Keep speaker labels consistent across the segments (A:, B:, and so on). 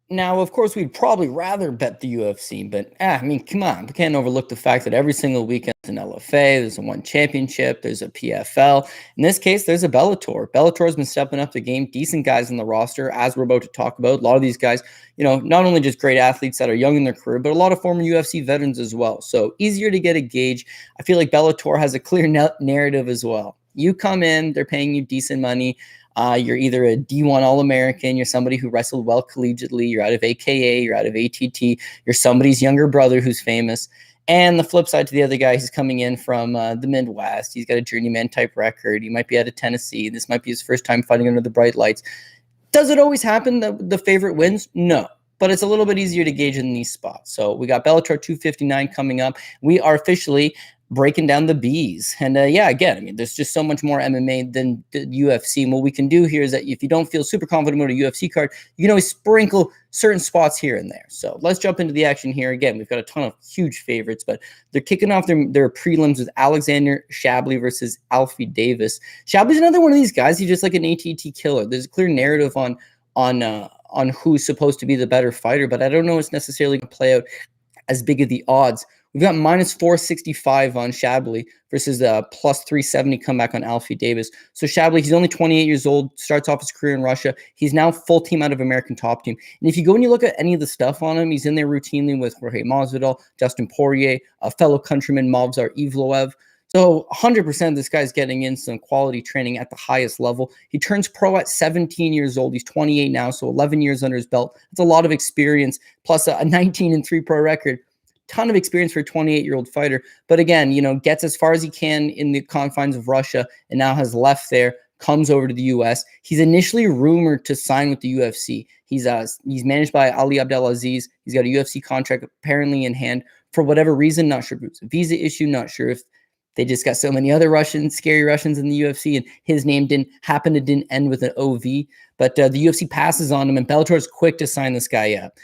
A: Now, of course, we'd probably rather bet the UFC, but I mean, come on, we can't overlook the fact that every single weekend there's an LFA, there's a one championship, there's a PFL. In this case, there's a Bellator. Bellator has been stepping up the game, decent guys in the roster, as we're about to talk about. A lot of these guys, not only just great athletes that are young in their career, but a lot of former UFC veterans as well. So easier to get a gauge. I feel like Bellator has a clear narrative as well. You come in, they're paying you decent money. You're either a D1 All-American, you're somebody who wrestled well collegiately, you're out of AKA, you're out of ATT, you're somebody's younger brother who's famous. And the flip side to the other guy, he's coming in from the Midwest. He's got a journeyman type record. He might be out of Tennessee. This might be his first time fighting under the bright lights. Does it always happen that the favorite wins? No. But it's a little bit easier to gauge in these spots. So we got Bellator 259 coming up. We are officially breaking down the Bs. And again, I mean, there's just so much more MMA than the UFC. And what we can do here is that if you don't feel super confident about a UFC card, you can always sprinkle certain spots here and there. So let's jump into the action here. Again, we've got a ton of huge favorites, but they're kicking off their prelims with Alexander Shably versus Alfie Davis. Shably's another one of these guys. He's just like an ATT killer. There's a clear narrative on who's supposed to be the better fighter, but I don't know it's necessarily going to play out as big of the odds. We've got minus 465 on Shably versus plus 370 comeback on Alfie Davis. So Shably, he's only 28 years old, starts off his career in Russia. He's now full team out of American Top Team. And if you go and you look at any of the stuff on him, he's in there routinely with Jorge Masvidal, Dustin Poirier, a fellow countryman, Movsar Evloev. So 100% this guy's getting in some quality training at the highest level. He turns pro at 17 years old. He's 28 now, so 11 years under his belt. That's a lot of experience, plus a 19-3 pro record. Ton of experience for a 28-year-old fighter. But again, gets as far as he can in the confines of Russia and now has left there, comes over to the U.S. He's initially rumored to sign with the UFC. He's managed by Ali Abdelaziz. He's got a UFC contract apparently in hand. For whatever reason, not sure if it was a visa issue, not sure if they just got so many other scary Russians in the UFC, and his name didn't end with an OV. But the UFC passes on him, and Bellator is quick to sign this guy up.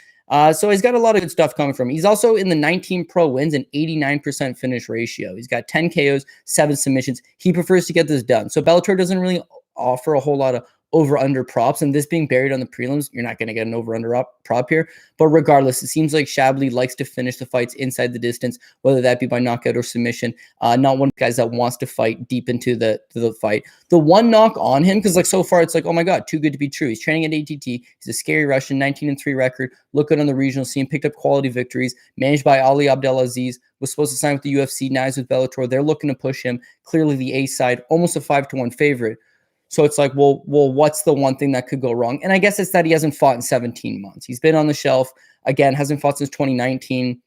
A: So he's got a lot of good stuff coming from him. He's also in the 19 pro wins and 89% finish ratio. He's got 10 KOs, 7 submissions. He prefers to get this done. So Bellator doesn't really offer a whole lot of over-under props, and this being buried on the prelims, you're not going to get an over-under prop here. But regardless, it seems like Shably likes to finish the fights inside the distance, whether that be by knockout or submission. Not one of the guys that wants to fight deep into the fight. The one knock on him, because so far it's like, oh my God, too good to be true. He's training at ATT. He's a scary Russian, 19-3 record. Look good on the regional scene, picked up quality victories, managed by Ali Abdelaziz, was supposed to sign with the UFC, now he's with Bellator. They're looking to push him. Clearly the A side, almost a 5-1 favorite. So it's like, well, what's the one thing that could go wrong? And I guess it's that he hasn't fought in 17 months. He's been on the shelf. Again, hasn't fought since 2019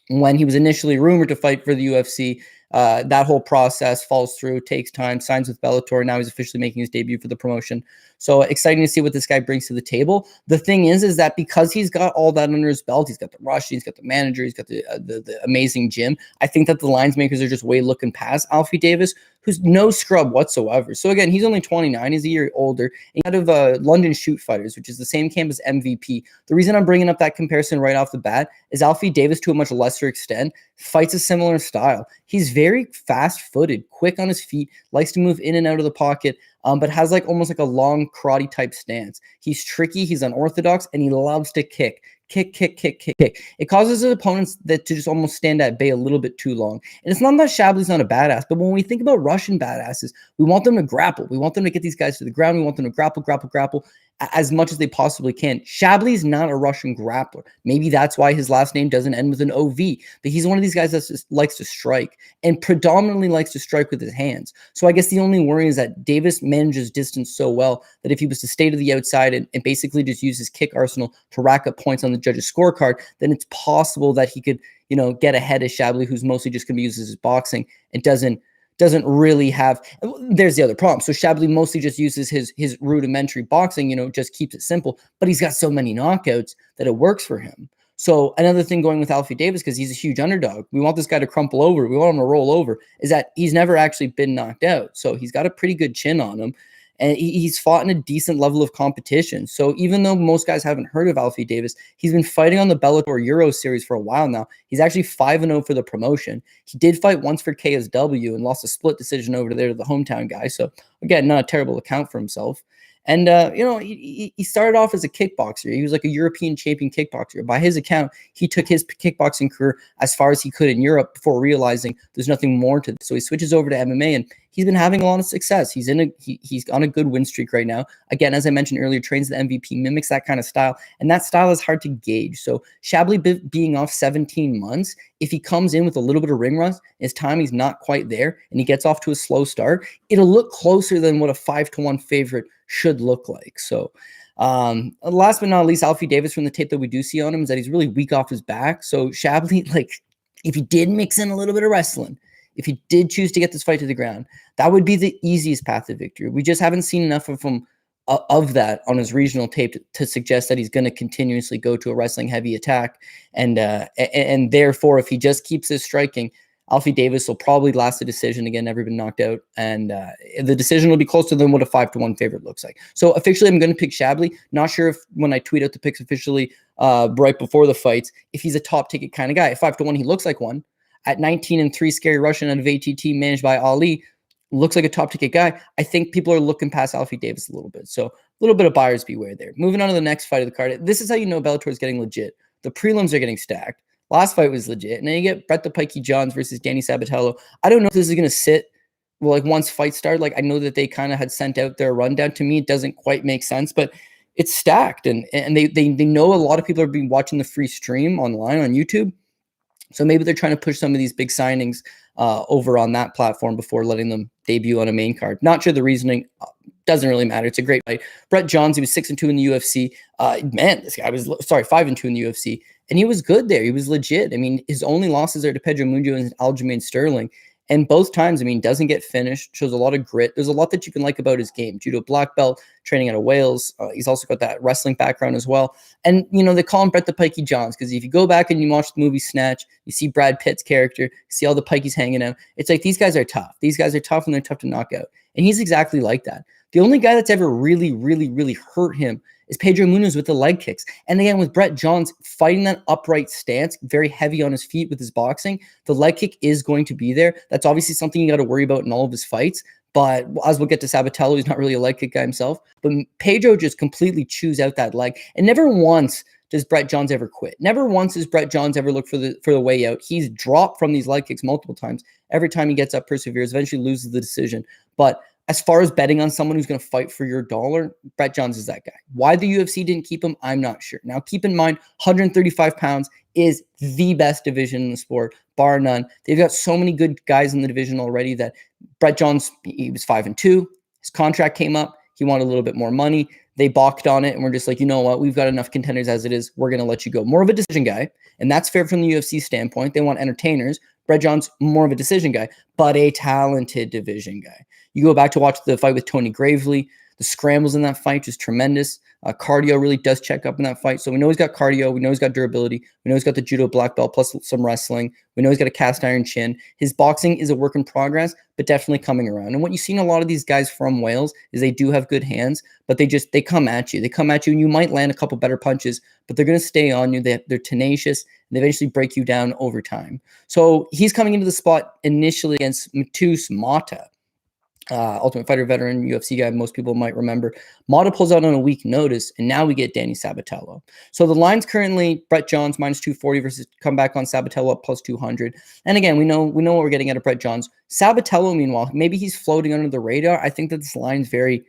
A: when he was initially rumored to fight for the UFC. That whole process falls through, takes time, signs with Bellator. Now he's officially making his debut for the promotion. So exciting to see what this guy brings to the table. The thing is that because he's got all that under his belt, he's got the Russian, he's got the manager, he's got the amazing gym. I think that the lines makers are just way looking past Alfie Davis, who's no scrub whatsoever. So again, he's only 29. He's a year older. And out of London Shoot Fighters, which is the same camp as MVP. The reason I'm bringing up that comparison right off the bat is Alfie Davis, to a much lesser extent, fights a similar style. He's very fast-footed, quick on his feet, likes to move in and out of the pocket, but has almost like a long karate type stance. He's tricky, he's unorthodox, and he loves to kick. Kick. It causes his opponents to just almost stand at bay a little bit too long. And it's not that Shably's not a badass, but when we think about Russian badasses, we want them to grapple. We want them to get these guys to the ground. We want them to grapple as much as they possibly can. Shably's not a Russian grappler. Maybe that's why his last name doesn't end with an OV, but he's one of these guys that just likes to strike and predominantly likes to strike with his hands. So I guess the only worry is that Davis manages distance so well that if he was to stay to the outside and basically just use his kick arsenal to rack up points on the judge's scorecard, then it's possible that he could, get ahead of Shably, who's mostly just going to use his boxing and doesn't really have. There's the other problem. So Shably mostly just uses his rudimentary boxing, just keeps it simple, but he's got so many knockouts that it works for him. So another thing going with Alfie Davis, because he's a huge underdog, we want this guy to crumple over, we want him to roll over, is that he's never actually been knocked out. So he's got a pretty good chin on him. And he's fought in a decent level of competition. So even though most guys haven't heard of Alfie Davis, he's been fighting on the Bellator Euro Series for a while now. He's actually 5-0 for the promotion. He did fight once for KSW and lost a split decision over there to the hometown guy. So again, not a terrible account for himself. And, he started off as a kickboxer. He was like a European champion kickboxer. By his account, he took his kickboxing career as far as he could in Europe before realizing there's nothing more to this. So he switches over to MMA, and he's been having a lot of success. He's on a good win streak right now. Again, as I mentioned earlier, trains the MVP, mimics that kind of style, and that style is hard to gauge. So Shably being off 17 months, if he comes in with a little bit of ring rust, his timing's not quite there, and he gets off to a slow start, it'll look closer than what a 5-1 favorite should look like. So last but not least, Alfie Davis, from the tape that we do see on him, is that he's really weak off his back. So Shably, like, if he did mix in a little bit of wrestling, if he did choose to get this fight to the ground, that would be the easiest path to victory. We just haven't seen enough of him of that on his regional tape to suggest that he's going to continuously go to a wrestling heavy attack. And therefore, if he just keeps this striking, Alfie Davis will probably last the decision, again, never been knocked out. And the decision will be closer than what a 5-1 favorite looks like. So officially, I'm going to pick Shably. Not sure if when I tweet out the picks officially right before the fights, if he's a top ticket kind of guy. At 5-1, he looks like one. At 19-3, Scary Russian out of ATT, managed by Ali, looks like a top ticket guy. I think people are looking past Alfie Davis a little bit. So a little bit of buyer's beware there. Moving on to the next fight of the card. This is how you know Bellator is getting legit. The prelims are getting stacked. Last fight was legit. And then you get Brett the Pikey Johns versus Danny Sabatello. I don't know if this is going to sit, well, like once fights start. Like, I know that they kind of had sent out their rundown. To me, it doesn't quite make sense, but it's stacked. And they know a lot of people are being watching the free stream online on YouTube. So maybe they're trying to push some of these big signings over on that platform before letting them debut on a main card. Not sure the reasoning. Doesn't really matter. It's a great fight. Brett Johns, he was 6-2 in the UFC. This guy was, 5-2 in the UFC. And he was good there. He was legit. I mean, his only losses are to Pedro Munoz and Aljamain Sterling. And both times, I mean, doesn't get finished, shows a lot of grit. There's a lot that you can like about his game. Judo black belt, training out of Wales. He's also got that wrestling background as well. And, they call him Brett the Pikey Johns because if you go back and you watch the movie Snatch, you see Brad Pitt's character, you see all the Pikeys hanging out. It's like, these guys are tough. These guys are tough, and they're tough to knock out. And he's exactly like that. The only guy that's ever really, really, really hurt him is Pedro Munoz with the leg kicks. And again, with Brett Johns fighting that upright stance, very heavy on his feet with his boxing, the leg kick is going to be there. That's obviously something you got to worry about in all of his fights. But as we'll get to Sabatello, he's not really a leg kick guy himself. But Pedro just completely chews out that leg. And never once does Brett Johns ever quit. Never once does Brett Johns ever look for the way out. He's dropped from these leg kicks multiple times. Every time he gets up, perseveres, eventually loses the decision. But as far as betting on someone who's going to fight for your dollar, Brett Johns is that guy. Why the UFC didn't keep him, I'm not sure. Now, keep in mind, 135 pounds is the best division in the sport, bar none. They've got so many good guys in the division already that Brett Johns, he was 5-2. His contract came up. He wanted a little bit more money. They balked on it, and we're just like, you know what? We've got enough contenders as it is. We're going to let you go. More of a decision guy, and that's fair from the UFC standpoint. They want entertainers. Brett Johns, more of a decision guy, but a talented division guy. You go back to watch the fight with Tony Gravely. The scrambles in that fight just tremendous. Cardio really does check up in that fight. So we know he's got cardio. We know he's got durability. We know he's got the judo black belt plus some wrestling. We know he's got a cast iron chin. His boxing is a work in progress, but definitely coming around. And what you see in a lot of these guys from Wales is they do have good hands, but they come at you. They come at you, and you might land a couple better punches, but they're going to stay on you. They're tenacious, and they eventually break you down over time. So he's coming into the spot initially against Matus Mata. Ultimate Fighter veteran, UFC guy, most people might remember. Mata pulls out on a week notice, and now we get Danny Sabatello. So the line's currently Brett Johns minus 240 versus comeback on Sabatello up plus 200. And again, we know what we're getting out of Brett Johns. Sabatello, meanwhile, maybe he's floating under the radar. I think that this line's very,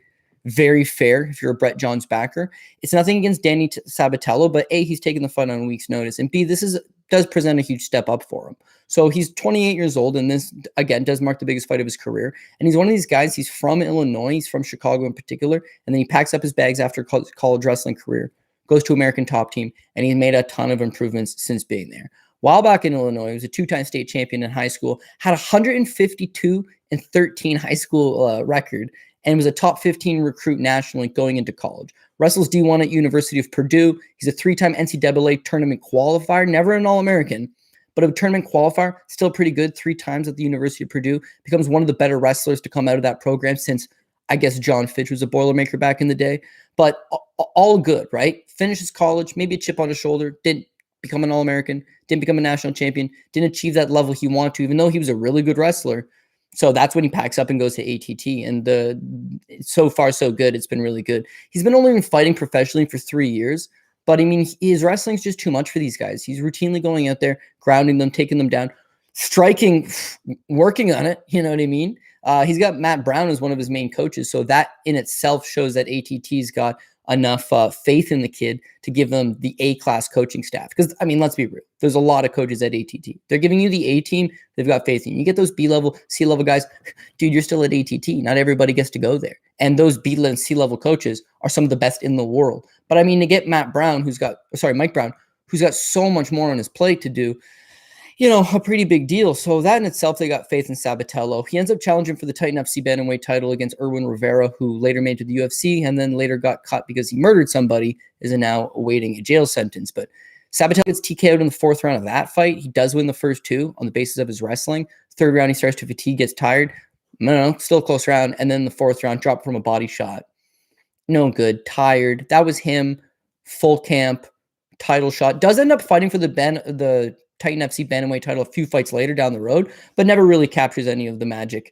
A: very fair if you're a Brett Johns backer. It's nothing against Danny Sabatello, but A, he's taking the fight on a week's notice, and B, does present a huge step up for him. So he's 28 years old, and this, again, does mark the biggest fight of his career. And he's one of these guys, he's from Illinois, he's from Chicago in particular, and then he packs up his bags after college wrestling career, goes to American Top Team, and he's made a ton of improvements since being there. While back in Illinois, he was a two-time state champion in high school, had 152-13 high school record, and was a top 15 recruit nationally going into college. Wrestles D1 at University of Purdue. He's a three-time NCAA tournament qualifier, never an All-American, but a tournament qualifier, still pretty good, 3 times at the University of Purdue. Becomes one of the better wrestlers to come out of that program since, I guess, John Fitch was a Boilermaker back in the day. But all good, right? Finishes college, maybe a chip on his shoulder, didn't become an All-American, didn't become a national champion, didn't achieve that level he wanted to, even though he was a really good wrestler. So that's when he packs up and goes to ATT. And so far, so good. It's been really good. He's been only fighting professionally for 3 years. But I mean, his wrestling's just too much for these guys. He's routinely going out there, grounding them, taking them down, striking, working on it. You know what I mean? He's got Matt Brown as one of his main coaches. So that in itself shows that ATT's got enough faith in the kid to give them the A-class coaching staff. Because, I mean, let's be real. There's a lot of coaches at ATT. They're giving you the A team. They've got faith in you. You get those B-level, C-level guys. Dude, you're still at ATT. Not everybody gets to go there. And those B-level and C-level coaches are some of the best in the world. But, I mean, to get Mike Brown, who's got so much more on his plate to do, a pretty big deal. So that in itself, they got faith in Sabatello. He ends up challenging for the Titan FC bantamweight title against Erwin Rivera, who later made it to the UFC and then later got caught because he murdered somebody, is now awaiting a jail sentence. But Sabatello gets TKO'd in the 4th round of that fight. He does win the first 2 on the basis of his wrestling. 3rd round, he starts to fatigue, gets tired. No, still a close round. And then the 4th round, dropped from a body shot. No good, tired. That was him, full camp, title shot. Does end up fighting for the Titan FC bantamweight title a few fights later down the road, but never really captures any of the magic.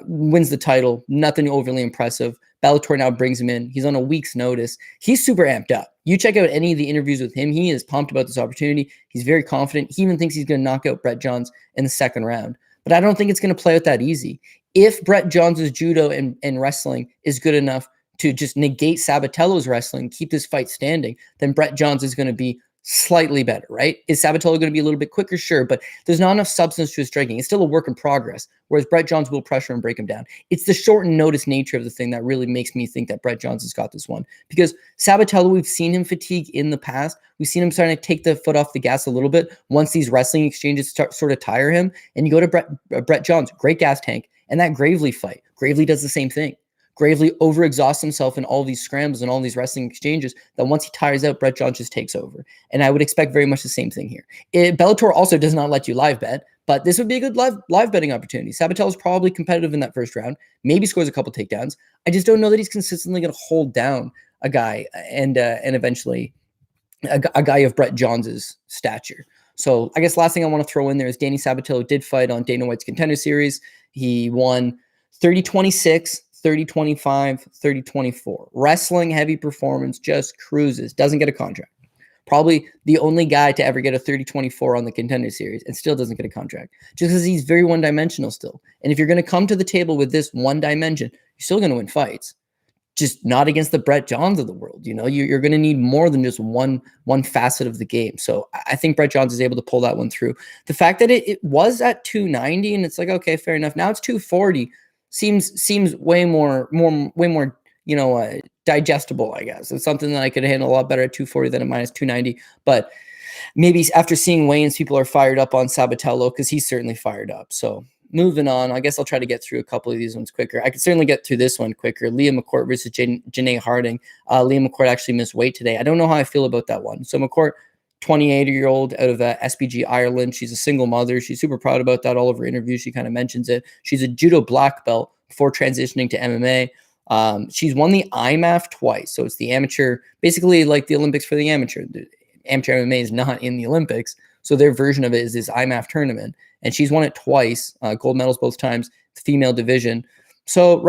A: Wins the title, nothing overly impressive. Bellator now brings him in. He's on a week's notice. He's super amped up. You check out any of the interviews with him, he is pumped about this opportunity. He's very confident. He even thinks he's going to knock out Brett Johns in the 2nd round. But I don't think it's going to play out that easy. If Brett Johns' judo and wrestling is good enough to just negate Sabatello's wrestling, keep this fight standing, then Brett Johns is going to be slightly better, right? Is Sabatello going to be a little bit quicker? Sure, but there's not enough substance to his striking. It's still a work in progress, whereas Brett Johns will pressure and break him down. It's the shortened notice nature of the thing that really makes me think that Brett Johns has got this one. Because Sabatello, we've seen him fatigue in the past. We've seen him starting to take the foot off the gas a little bit once these wrestling exchanges sort of tire him. And you go to Brett Johns, great gas tank, and that Gravely fight. Gravely does the same thing. Gravely overexhausts himself in all these scrambles and all these wrestling exchanges that once he tires out, Brett Johns just takes over. And I would expect very much the same thing here. Bellator also does not let you live bet, but this would be a good live betting opportunity. Sabatello's probably competitive in that 1st round, maybe scores a couple takedowns. I just don't know that he's consistently going to hold down a guy and eventually a guy of Brett Johns' stature. So I guess last thing I want to throw in there is Danny Sabatello did fight on Dana White's Contender Series. He won 30-26, 30-25, 30-24. Wrestling heavy performance, just cruises, doesn't get a contract. Probably the only guy to ever get a 30-24 on the Contender Series and still doesn't get a contract. Just because he's very one-dimensional still. And if you're going to come to the table with this one dimension, you're still going to win fights. Just not against the Brett Johns of the world. You're going to need more than just one facet of the game. So I think Brett Johns is able to pull that one through. The fact that it was at 290 and it's like, okay, fair enough. Now it's 240. Seems way more digestible, I guess. It's something that I could handle a lot better at 240 than at minus 290. But maybe after seeing weigh-ins, people are fired up on Sabatello because he's certainly fired up. So moving on, I guess I'll try to get through a couple of these ones quicker. I could certainly get through this one quicker. Leah McCourt versus Janae Harding. Leah McCourt actually missed weight today. I don't know how I feel about that one. So McCourt, 28-year-old out of SBG Ireland. She's a single mother. She's super proud about that. All over interviews, she kind of mentions it. She's a judo black belt before transitioning to MMA. She's won the IMAF twice. So it's the amateur, basically like the Olympics for the amateur. The amateur MMA is not in the Olympics. So their version of it is this IMAF tournament. And she's won it twice, gold medals both times, the female division. So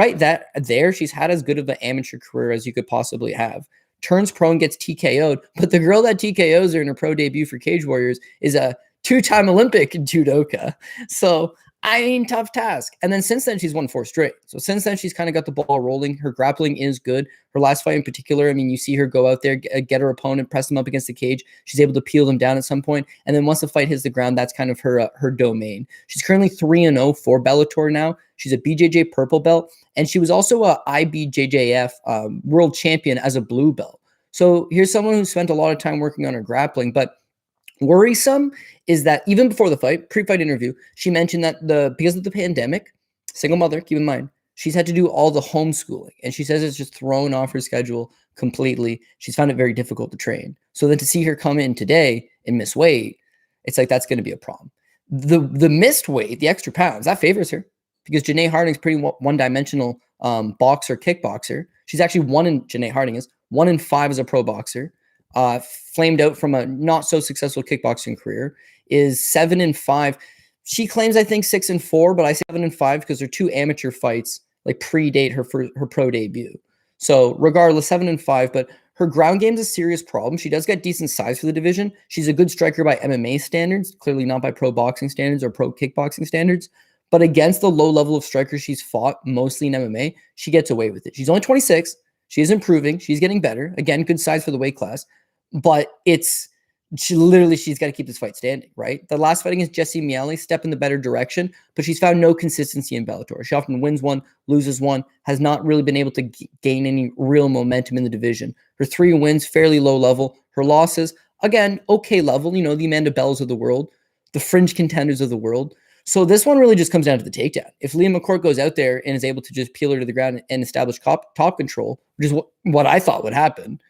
A: there, she's had as good of an amateur career as you could possibly have. Turns pro and gets TKO'd, but the girl that TKOs her in her pro debut for Cage Warriors is a 2-time Olympic judoka. So, I mean, tough task. And then since then, she's won 4 straight. So since then, she's kind of got the ball rolling. Her grappling is good. Her last fight in particular, I mean, you see her go out there, get her opponent, press them up against the cage. She's able to peel them down at some point. And then once the fight hits the ground, that's kind of her domain. She's currently 3-0 for Bellator now. She's a BJJ purple belt. And she was also a IBJJF world champion as a blue belt. So here's someone who spent a lot of time working on her grappling. But worrisome is that even before the fight, pre-fight interview, she mentioned that because of the pandemic, single mother, keep in mind, she's had to do all the homeschooling. And she says it's just thrown off her schedule completely. She's found it very difficult to train. So then to see her come in today and miss weight, it's like that's going to be a problem. The missed weight, the extra pounds, that favors her because Janae Harding's pretty one-dimensional boxer, kickboxer. She's actually Janae Harding is 1-5 as a pro boxer. Flamed out from a not so successful kickboxing career, is 7-5 She claims, I think, 6-4, but I say 7-5 because her 2 amateur fights like predate her pro debut. So regardless, 7-5, but her ground game's a serious problem. She does get decent size for the division. She's a good striker by MMA standards, clearly not by pro boxing standards or pro kickboxing standards. But against the low level of strikers she's fought, mostly in MMA, she gets away with it. She's only 26. She is improving. She's getting better. Again, good size for the weight class. But she's got to keep this fight standing, right? The last fight against Jessie Miele, step in the better direction, but she's found no consistency in Bellator. She often wins one, loses one, has not really been able to gain any real momentum in the division. Her 3 wins, fairly low level. Her losses, again, okay level, the Amanda Bells of the world, the fringe contenders of the world. So this one really just comes down to the takedown. If Leah McCourt goes out there and is able to just peel her to the ground and establish top control, which is what I thought would happen,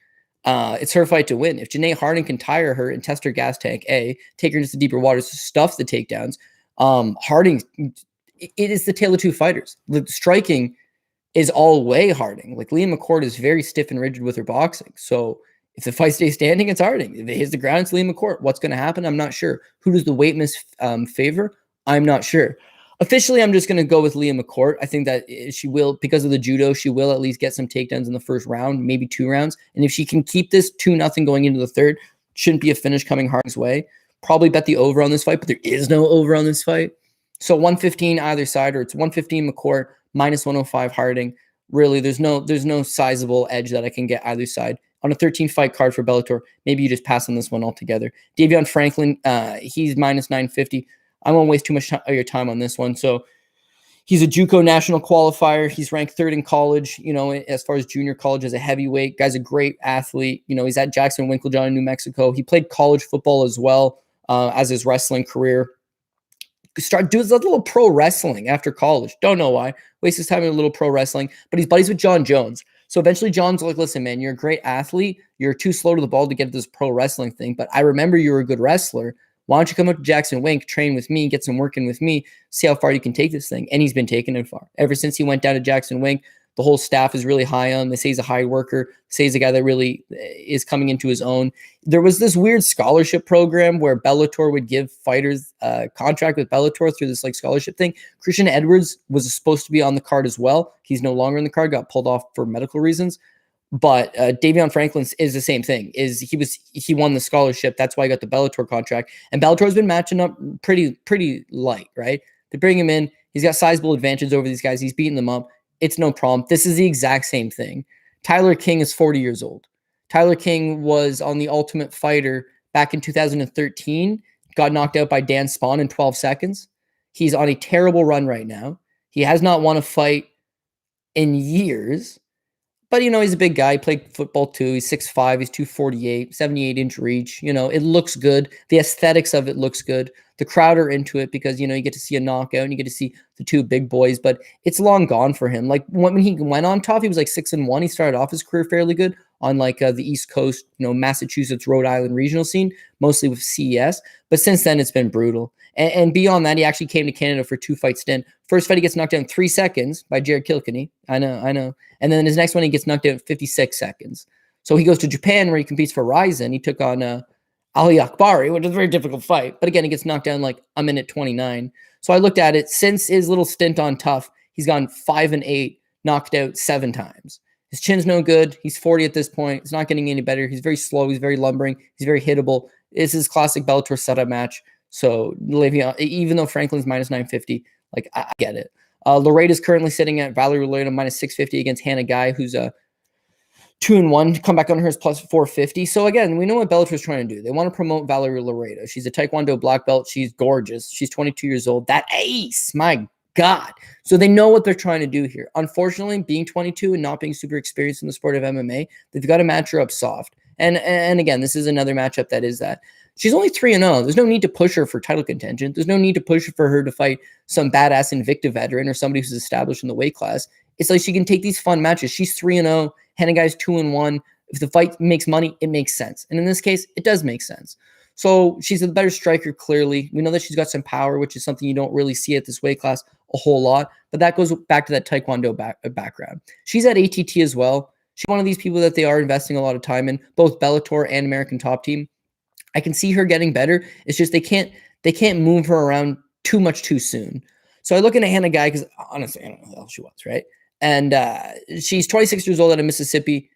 A: it's her fight to win. If Janae Harding can tire her and test her gas tank, take her into the deeper waters, stuff the takedowns, Harding, it is the tale of 2 fighters. The striking is all way Harding. Like Leah McCourt is very stiff and rigid with her boxing. So if the fight stays standing, it's Harding. If it hits the ground, it's Leah McCourt. What's going to happen? I'm not sure. Who does the weight miss favor? I'm not sure. Officially, I'm just going to go with Leah McCourt. I think that she will, because of the judo, she will at least get some takedowns in the first round, maybe 2 rounds. And if she can keep this 2-0 going into the third, shouldn't be a finish coming Harding's way. Probably bet the over on this fight, but there is no over on this fight. So 115 either side, or it's 115 McCourt, minus 105 Harding. Really, there's no sizable edge that I can get either side. On a 13-fight card for Bellator, maybe you just pass on this one altogether. Davion Franklin, he's minus 950. I won't waste too much of your time on this one. So he's a JUCO national qualifier. He's ranked 3rd in college, as far as junior college as a heavyweight. Guy's a great athlete. He's at Jackson Winklejohn in New Mexico. He played college football as well as his wrestling career. Does a little pro wrestling after college. Don't know why. Wastes his time in a little pro wrestling. But he's buddies with John Jones. So eventually John's like, listen, man, you're a great athlete. You're too slow to the ball to get this pro wrestling thing. But I remember you were a good wrestler. Why don't you come up to Jackson Wink, train with me, get some work in with me, see how far you can take this thing? And he's been taking it far. Ever since he went down to Jackson Wink, the whole staff is really high on him. They say he's a high worker. They say he's a guy that really is coming into his own. There was this weird scholarship program where Bellator would give fighters a contract with Bellator through this scholarship thing. Christian Edwards was supposed to be on the card as well. He's no longer in the card, got pulled off for medical reasons. But Davion Franklin is the same thing. He won the scholarship. That's why he got the Bellator contract. And Bellator's been matching up pretty light, right? They bring him in. He's got sizable advantages over these guys. He's beating them up. It's no problem. This is the exact same thing. Tyler King is 40 years old. Tyler King was on The Ultimate Fighter back in 2013. Got knocked out by Dan Spahn in 12 seconds. He's on a terrible run right now. He has not won a fight in years. But, he's a big guy. He played football too. He's 6'5". He's 248, 78-inch reach. It looks good. The aesthetics of it looks good. The crowd are into it because, you get to see a knockout and you get to see the 2 big boys. But it's long gone for him. Like, when he went on top, he was 6-1. He started off his career fairly good on, the East Coast, Massachusetts, Rhode Island regional scene, mostly with CES. But since then, it's been brutal. And beyond that, he actually came to Canada for a 2-fight stint. First fight, he gets knocked down in 3 seconds by Jared Kilkenny. I know. And then his next one, he gets knocked out in 56 seconds. So he goes to Japan where he competes for Ryzen. He took on Ali Akbari, which is a very difficult fight. But again, he gets knocked down a minute 29. So I looked at it. Since his little stint on Tough, he's gone 5-8, knocked out 7 times. His chin's no good. He's 40 at this point. It's not getting any better. He's very slow. He's very lumbering. He's very hittable. It's his classic Bellator setup match. So even though Franklin's minus 950, I get it. Laredo is currently sitting at Valerie Laredo minus 650 against Hannah Guy, who's a 2-1. Come back on her is plus 450. So again, we know what Bellator is trying to do. They want to promote Valerie Laredo. She's a Taekwondo black belt. She's gorgeous. She's 22 years old. That ace, my God. So they know what they're trying to do here. Unfortunately, being 22 and not being super experienced in the sport of MMA, they've got to match her up soft. And again, this is another matchup that is that. She's only 3-0. There's no need to push her for title contention. There's no need to push for her to fight some badass Invicta veteran or somebody who's established in the weight class. It's like she can take these fun matches. She's 3-0. Hannah Guy's 2-1. If the fight makes money, it makes sense. And in this case, it does make sense. So she's a better striker, clearly. We know that she's got some power, which is something you don't really see at this weight class a whole lot. But that goes back to that Taekwondo background. She's at ATT as well. She's one of these people that they are investing a lot of time in, both Bellator and American Top Team. I can see her getting better. It's just they can't move her around too much too soon. So I look into Hannah Guy because honestly, I don't know who the hell she was, right? And she's 26 years old out of Mississippi.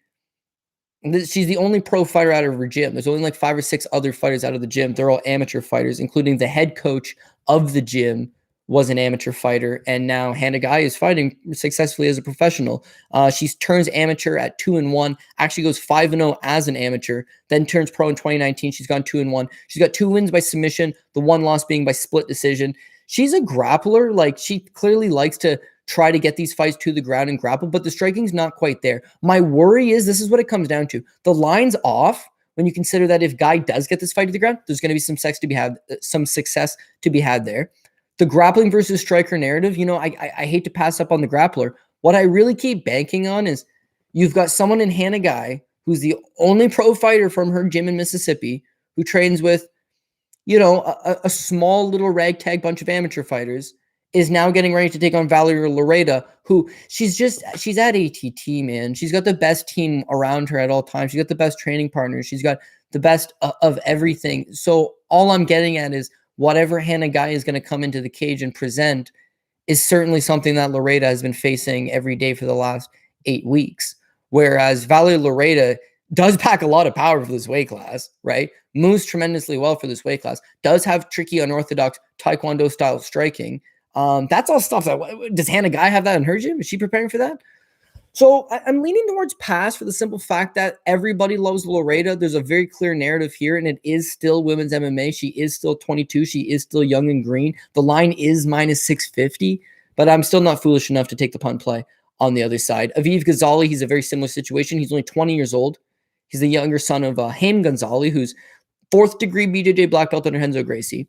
A: She's the only pro fighter out of her gym. There's only like 5 or 6 other fighters out of the gym. They're all amateur fighters, including the head coach of the gym was an amateur fighter. And now Hannah Guy is fighting successfully as a professional. She turns amateur at 2-1, actually goes 5-0 as an amateur, then turns pro in 2019. She's gone 2-1. She's got 2 wins by submission, the 1 loss being by split decision. She's a grappler. Like, she clearly likes to try to get these fights to the ground and grapple, but the striking's not quite there. My worry is this is what it comes down to. The line's off when you consider that if Guy does get this fight to the ground, there's going to be some success to be had there. The grappling versus striker narrative, I hate to pass up on the grappler. What I really keep banking on is you've got someone in Hannah Guy who's the only pro fighter from her gym in Mississippi who trains with, a small little ragtag bunch of amateur fighters, is now getting ready to take on Valerie Laredo, who she's at ATT, man. She's got the best team around her at all times. She's got the best training partners. She's got the best of everything. So all I'm getting at is whatever Hannah Guy is going to come into the cage and present is certainly something that Laredo has been facing every day for the last 8 weeks. Whereas Valerie Laredo does pack a lot of power for this weight class, right? Moves tremendously well for this weight class. Does have tricky, unorthodox Taekwondo-style striking. That's all stuff that, does Hannah Guy have that in her gym? Is she preparing for that? So I'm leaning towards pass for the simple fact that everybody loves Laredo. There's a very clear narrative here, and it is still women's MMA. She is still 22. She is still young and green. The line is minus 650, but I'm still not foolish enough to take the punt play on the other side. Aviv Ghazali, he's a very similar situation. He's only 20 years old. He's the younger son of Haim Ghazali, who's 4th degree BJJ black belt under Renzo Gracie.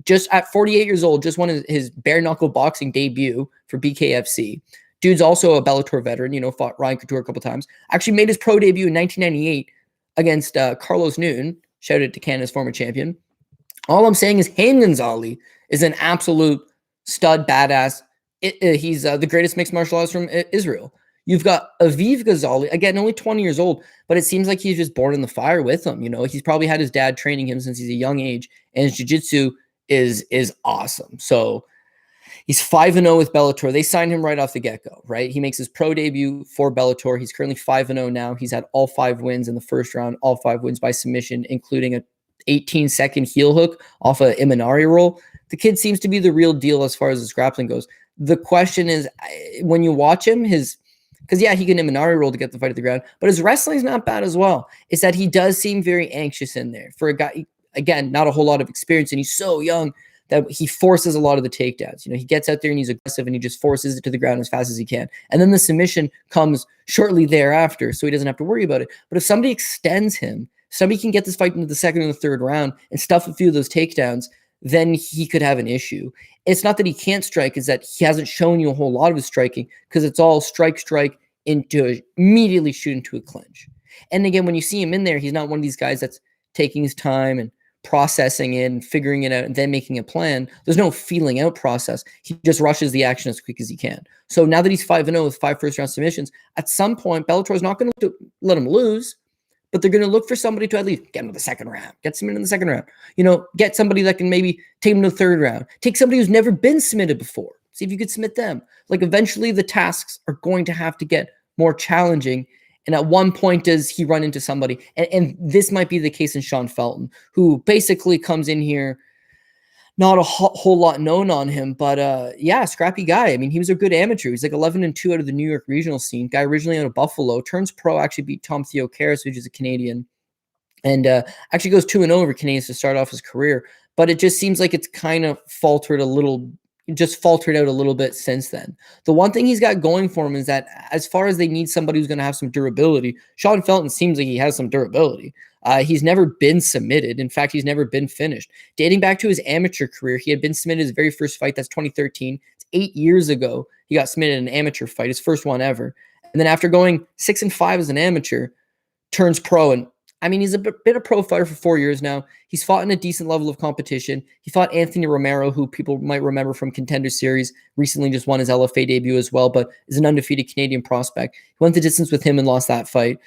A: Just at 48 years old, just won his bare knuckle boxing debut for BKFC. Dude's also a Bellator veteran, fought Ryan Couture a couple times. Actually made his pro debut in 1998 against Carlos Noon. Shout out to Canada's former champion. All I'm saying is Haim Ghazali is an absolute stud badass. He's the greatest mixed martial artist from Israel. You've got Aviv Ghazali, again, only 20 years old, but it seems like he's just born in the fire with him. He's probably had his dad training him since he's a young age, and his jiu-jitsu is awesome. So he's 5-0 with Bellator. They signed him right off the get-go, right? He makes his pro debut for Bellator. He's currently 5-0 now. He's had all 5 wins in the first round, all 5 wins by submission, including a 18-second heel hook off a Imanari roll. The kid seems to be the real deal as far as his grappling goes. The question is, when you watch him, because he can Imanari roll to get the fight at the ground, but his wrestling is not bad as well. Is that he does seem very anxious in there. For a guy, again, not a whole lot of experience, and he's so young that he forces a lot of the takedowns. He gets out there and he's aggressive and he just forces it to the ground as fast as he can. And then the submission comes shortly thereafter, so he doesn't have to worry about it. But if somebody extends him, somebody can get this fight into the second and the third round and stuff a few of those takedowns, then he could have an issue. It's not that he can't strike, it's that he hasn't shown you a whole lot of his striking, because it's all strike, into immediately shoot into a clinch. And again, when you see him in there, he's not one of these guys that's taking his time and processing it and figuring it out and then making a plan. There's no feeling out process. He just rushes the action as quick as he can. So now that he's 5-0 with 5 first-round submissions, at some point, Bellator is not going to let him lose, but they're going to look for somebody to at least get him to the second round, get submitted in the second round. Get somebody that can maybe take him to the third round. Take somebody who's never been submitted before. See if you could submit them. Like, eventually the tasks are going to have to get more challenging. And at one point, does he run into somebody? And this might be the case in Sean Felton, who basically comes in here, not a whole lot known on him, but scrappy guy. I mean, he was a good amateur. He's like 11-2 out of the New York regional scene. Guy originally out of Buffalo, turns pro, actually beat Tom Theocaris, which is a Canadian, and actually goes 2-0 over Canadians to start off his career. But it just seems like it's kind of faltered out a little bit since then. The one thing he's got going for him is that as far as they need somebody who's going to have some durability, Sean Felton seems like he has some durability. He's never been submitted. In fact, he's never been finished. Dating back to his amateur career, he had been submitted his very first fight. That's 2013. It's 8 years ago. He got submitted in an amateur fight, his first one ever. And then after going 6-5 as an amateur, turns pro. And I mean, he's been a pro fighter for 4 years now. He's fought in a decent level of competition. He fought Anthony Romero, who people might remember from Contender Series. Recently just won his LFA debut as well, but is an undefeated Canadian prospect. He went the distance with him and lost that fight.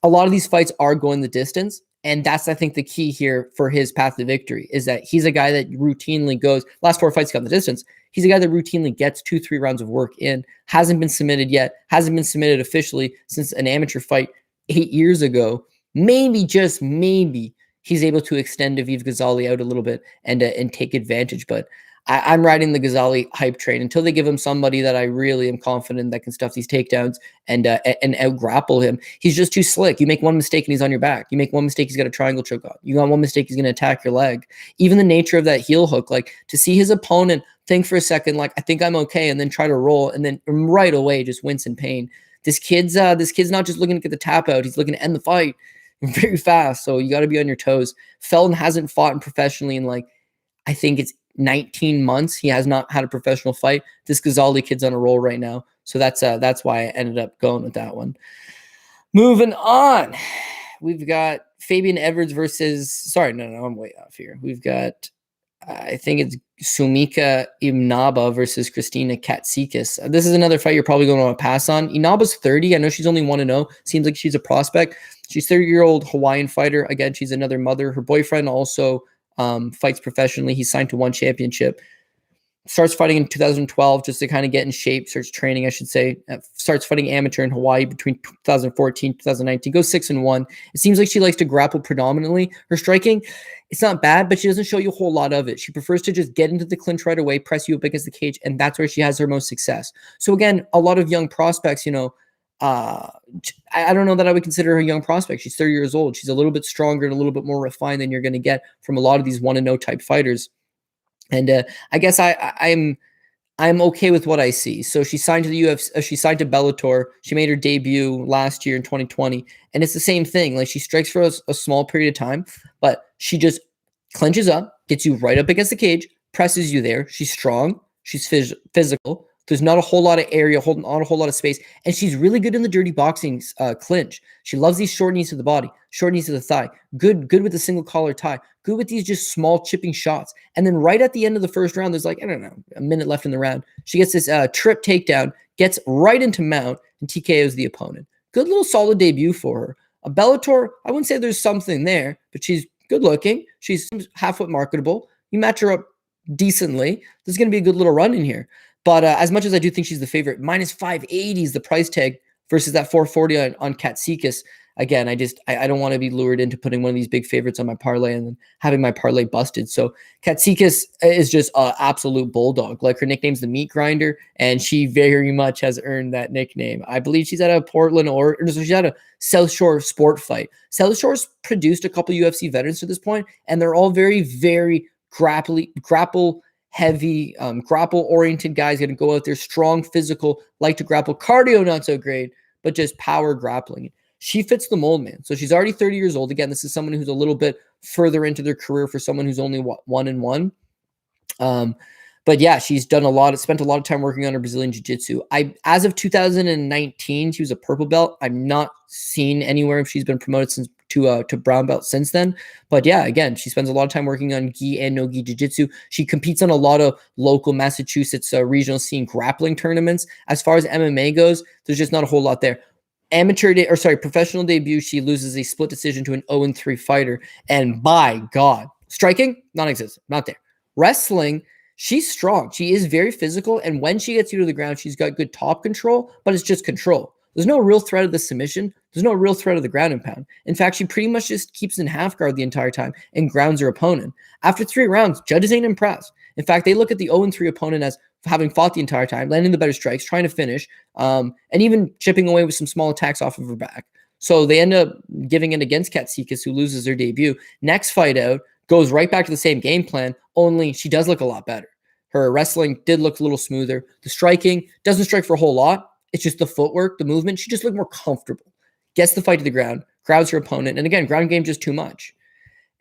A: A lot of these fights are going the distance. And that's, I think, the key here for his path to victory is that he's a guy that routinely goes, last 4 fights got the distance. He's a guy that routinely gets 2-3 rounds of work in, hasn't been submitted yet, hasn't been submitted officially since an amateur fight 8 years ago. Maybe, just maybe, he's able to extend Aviv Ghazali out a little bit and take advantage. But I'm riding the Ghazali hype train until they give him somebody that I really am confident that can stuff these takedowns and out grapple him. He's just too slick. You make one mistake and he's on your back. You make one mistake, he's got a triangle choke on. You got one mistake, he's going to attack your leg. Even the nature of that heel hook, like to see his opponent think for a second, like, I think I'm okay, and then try to roll, and then right away just wince in pain. This kid's not just looking to get the tap out. He's looking to end the fight very fast. So you got to be on your toes. Felton hasn't fought professionally in, like, I think it's 19 months. He has not had a professional fight. This Ghazali kid's on a roll right now. So that's why I ended up going with that one. Moving on. We've got Fabian Edwards versus, I'm way off here. We've got, I think it's Sumika Inaba versus Christina Katsikas. This is another fight you're probably going to want to pass on. Inaba's 30. I know she's only 1-0. Seems like she's a prospect. She's 30-year-old Hawaiian fighter. Again, she's another mother. Her boyfriend also fights professionally. He's signed to one championship. Starts fighting in 2012 just to kind of get in shape. Starts training, I should say. Starts fighting amateur in Hawaii between 2014 2019. Goes 6-1. It seems like she likes to grapple predominantly. Her striking, it's not bad, but she doesn't show you a whole lot of it. She prefers to just get into the clinch right away, press you up against the cage, and that's where she has her most success. So again, a lot of young prospects, I don't know that I would consider her a young prospect. She's 30 years old. She's a little bit stronger and a little bit more refined than you're going to get from a lot of these 1-0 type fighters. And I guess I'm okay with what I see. So she signed to the UFC. She signed to Bellator. She made her debut last year in 2020, and it's the same thing. Like, she strikes for a small period of time, but she just clenches up, gets you right up against the cage, presses you there. She's strong. She's physical. There's not a whole lot of area, not a whole lot of space. And she's really good in the dirty boxing clinch. She loves these short knees to the body, short knees to the thigh. Good with the single collar tie. Good with these just small chipping shots. And then right at the end of the first round, there's like, I don't know, a minute left in the round. She gets this trip takedown, gets right into mount, and TKOs the opponent. Good little solid debut for her. A Bellator, I wouldn't say there's something there, but she's good looking. She's half-foot marketable. You match her up decently. There's going to be a good little run in here. But as much as I do think she's the favorite, minus 580 is the price tag versus that 440 on Katsikas. Again, I don't want to be lured into putting one of these big favorites on my parlay and then having my parlay busted. So Katsikas is just an absolute bulldog. Like, her nickname's the meat grinder, and she very much has earned that nickname. I believe she's at a Portland or so she's at a South Shore sport fight. South Shore's produced a couple UFC veterans to this point, and they're all very, very grapple heavy, grapple-oriented guys, going to go out there, strong, physical, like to grapple. Cardio, not so great, but just power grappling. She fits the mold, man. So she's already 30 years old. Again, this is someone who's a little bit further into their career for someone who's only 1-1. But yeah, she's spent a lot of time working on her Brazilian Jiu-Jitsu. As of 2019, she was a purple belt. I'm not seen anywhere if she's been promoted since to brown belt since then. But yeah, again, she spends a lot of time working on gi and no gi jiu-jitsu. She competes on a lot of local Massachusetts regional scene grappling tournaments. As far as MMA goes, there's just not a whole lot there. Professional debut, she loses a split decision to an 0-3 fighter. And by God, striking, non-existent, not there. Wrestling, she's strong. She is very physical. And when she gets you to the ground, she's got good top control, but it's just control. There's no real threat of the submission. There's no real threat of the ground and pound. In fact, she pretty much just keeps in half guard the entire time and grounds her opponent. After 3 rounds, judges ain't impressed. In fact, they look at the 0-3 opponent as having fought the entire time, landing the better strikes, trying to finish, and even chipping away with some small attacks off of her back. So they end up giving it against Katsikas, who loses her debut. Next fight out, goes right back to the same game plan, only she does look a lot better. Her wrestling did look a little smoother. The striking doesn't strike for a whole lot. It's just the footwork, the movement. She just looked more comfortable. Gets the fight to the ground, crowds her opponent. And again, ground game just too much.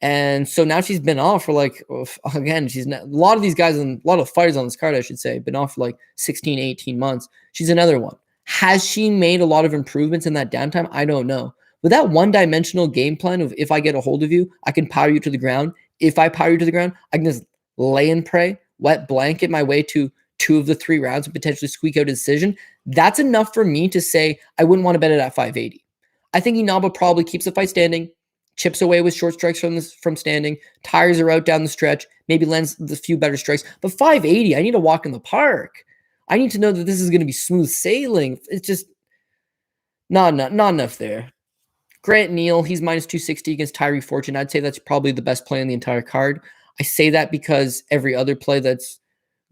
A: And so now she's been off for a lot of these guys and a lot of fighters on this card, I should say, been off for like 16, 18 months. She's another one. Has she made a lot of improvements in that downtime? I don't know. With that one-dimensional game plan of, if I get a hold of you, I can power you to the ground. If I power you to the ground, I can just lay and pray, wet blanket my way to 2 of the 3 rounds and potentially squeak out a decision. That's enough for me to say I wouldn't want to bet it at 580. I think Inaba probably keeps the fight standing, chips away with short strikes from standing, tires are out down the stretch, maybe lands a few better strikes. But 580, I need to walk in the park. I need to know that this is going to be smooth sailing. It's just not enough there. Grant Neal, he's minus 260 against Tyree Fortune. I'd say that's probably the best play on the entire card. I say that because every other play that's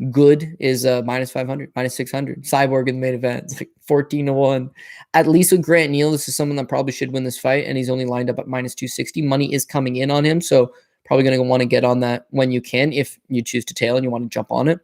A: good is minus 500, minus 600. Cyborg in the main event. It's like 14-1. At least with Grant Neal, this is someone that probably should win this fight, and he's only lined up at minus 260. Money is coming in on him, so probably going to want to get on that when you can, if you choose to tail and you want to jump on it.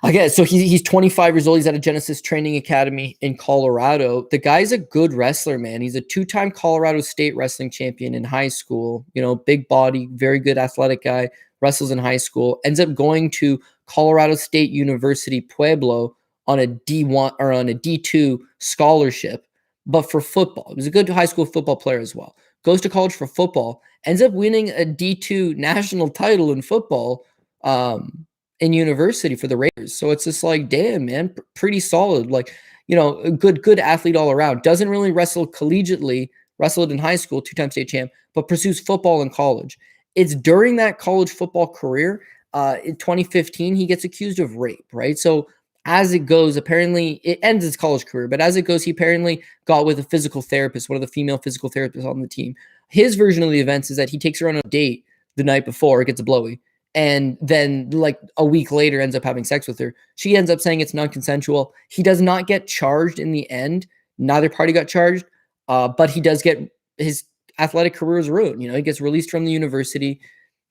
A: Again, so he's 25 years old. He's at a Genesis Training Academy in Colorado. The guy's a good wrestler, man. He's a 2-time Colorado State wrestling champion in high school. You know, big body, very good athletic guy, wrestles in high school, ends up going to Colorado State University Pueblo on a D1 or on a D2 scholarship, but for football. He was a good high school football player as well. Goes to college for football, ends up winning a D2 national title in football in university for the Raiders. So it's just like, damn, man, pretty solid. Like, you know, a good athlete all around. Doesn't really wrestle collegiately, wrestled in high school, 2-time state champ, but pursues football in college. It's during that college football career, in 2015, he gets accused of rape, right? So as it goes, apparently it ends his college career, but as it goes, he apparently got with a physical therapist, one of the female physical therapists on the team. His version of the events is that he takes her on a date the night before, gets a blowy, and then like a week later ends up having sex with her. She ends up saying it's non-consensual. He does not get charged in the end. Neither party got charged, but he does get his athletic career is ruined. You know, he gets released from the university,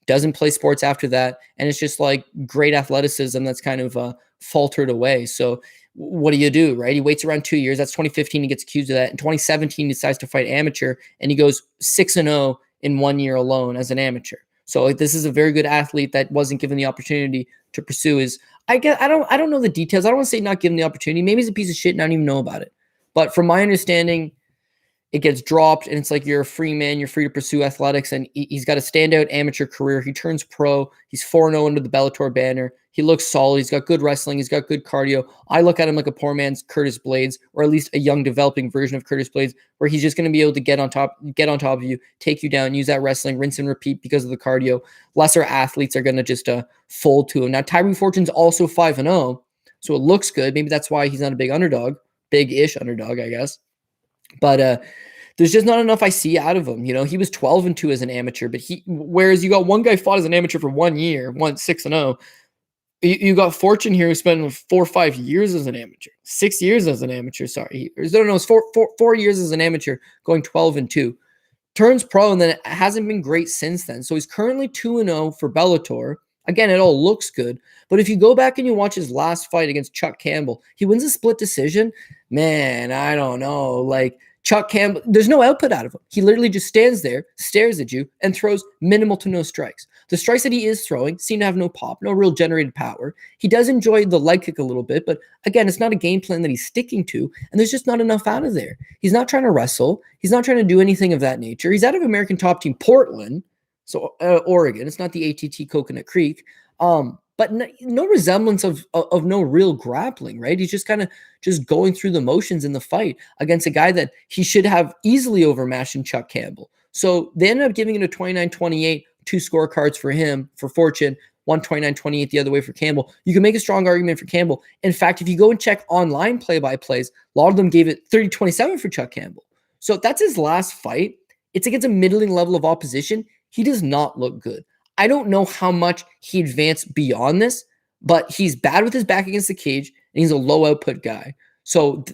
A: doesn't play sports after that, and it's just like great athleticism that's kind of faltered away. So what do, right? He waits around 2 years. That's 2015. He gets accused of that. In 2017, he decides to fight amateur, and he goes 6-0 in 1 year alone as an amateur. So this is a very good athlete that wasn't given the opportunity to pursue his. I don't know the details. I don't want to say not given the opportunity. Maybe he's a piece of shit and I don't even know about it. But from my understanding, it gets dropped, and it's like you're a free man. You're free to pursue athletics, and he's got a standout amateur career. He turns pro. He's 4-0 under the Bellator banner. He looks solid. He's got good wrestling. He's got good cardio. I look at him like a poor man's Curtis Blades, or at least a young developing version of Curtis Blades, where he's just going to be able to get on top of you, take you down, use that wrestling, rinse and repeat because of the cardio. Lesser athletes are going to just fold to him. Now, Tyree Fortune's also 5-0, so it looks good. Maybe that's why he's not a big-ish underdog, I guess. But there's just not enough I see out of him. You know, he was 12-2 as an amateur, but whereas you got one guy fought as an amateur for 1 year, won 6-0. You got Fortune here who spent 4 or 5 years as an amateur, 6 years as an amateur. Sorry, it's 4 years as an amateur, going 12-2. Turns pro, and then it hasn't been great since then. So he's currently 2-0 for Bellator. Again, it all looks good. But if you go back and you watch his last fight against Chuck Campbell, he wins a split decision. Man, I don't know. Like, Chuck Campbell, there's no output out of him. He literally just stands there, stares at you, and throws minimal to no strikes. The strikes that he is throwing seem to have no pop, no real generated power. He does enjoy the leg kick a little bit, but again, it's not a game plan that he's sticking to, and there's just not enough out of there. He's not trying to wrestle. He's not trying to do anything of that nature. He's out of American top team Portland, so Oregon. It's not the ATT Coconut Creek. But no resemblance of no real grappling, right? He's just kind of just going through the motions in the fight against a guy that he should have easily overmatched in Chuck Campbell. So they ended up giving it a 29-28, 2 scorecards for him, for Fortune, 129-28 the other way for Campbell. You can make a strong argument for Campbell. In fact, if you go and check online play-by-plays, a lot of them gave it 30-27 for Chuck Campbell. So that's his last fight. It's against a middling level of opposition. He does not look good. I don't know how much he advanced beyond this, but he's bad with his back against the cage, and he's a low output guy. So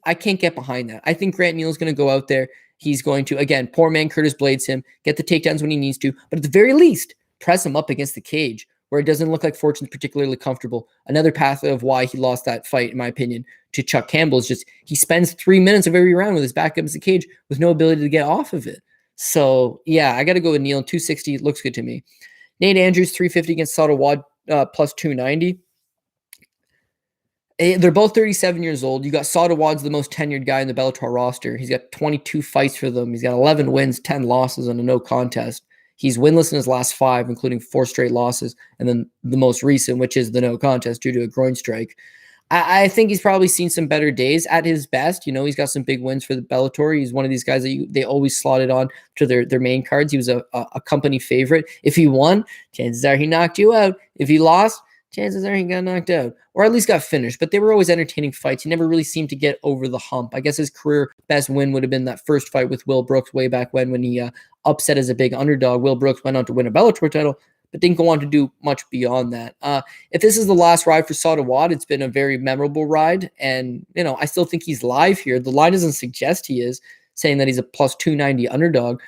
A: I can't get behind that. I think Grant Neal is going to go out there. He's going to, again, poor man Curtis Blades him, get the takedowns when he needs to, but at the very least, press him up against the cage where it doesn't look like Fortune's particularly comfortable. Another path of why he lost that fight, in my opinion, to Chuck Campbell is just he spends 3 minutes of every round with his back against the cage with no ability to get off of it. So, yeah, I got to go with Neal. 260 looks good to me. Nate Andrews, 350 against Sadowad, plus 290. They're both 37 years old. You got Sadowad's the most tenured guy in the Bellator roster. He's got 22 fights for them. He's got 11 wins, 10 losses, and a no contest. He's winless in his last 5, including 4 straight losses, and then the most recent, which is the no contest due to a groin strike. I think he's probably seen some better days at his best. He's got some big wins for the Bellator. He's one of these guys that they always slotted on to their main cards. He was a company favorite. If he won, chances are he knocked you out. If he lost, chances are he got knocked out, or at least got finished. But they were always entertaining fights. He never really seemed to get over the hump. I guess his career best win would have been that first fight with Will Brooks way back when he upset as a big underdog. Will Brooks went on to win a Bellator title, but didn't go on to do much beyond that. If this is the last ride for Sadowad, it's been a very memorable ride, and I still think he's live here. The line doesn't suggest he is, saying that he's a plus 290 underdog.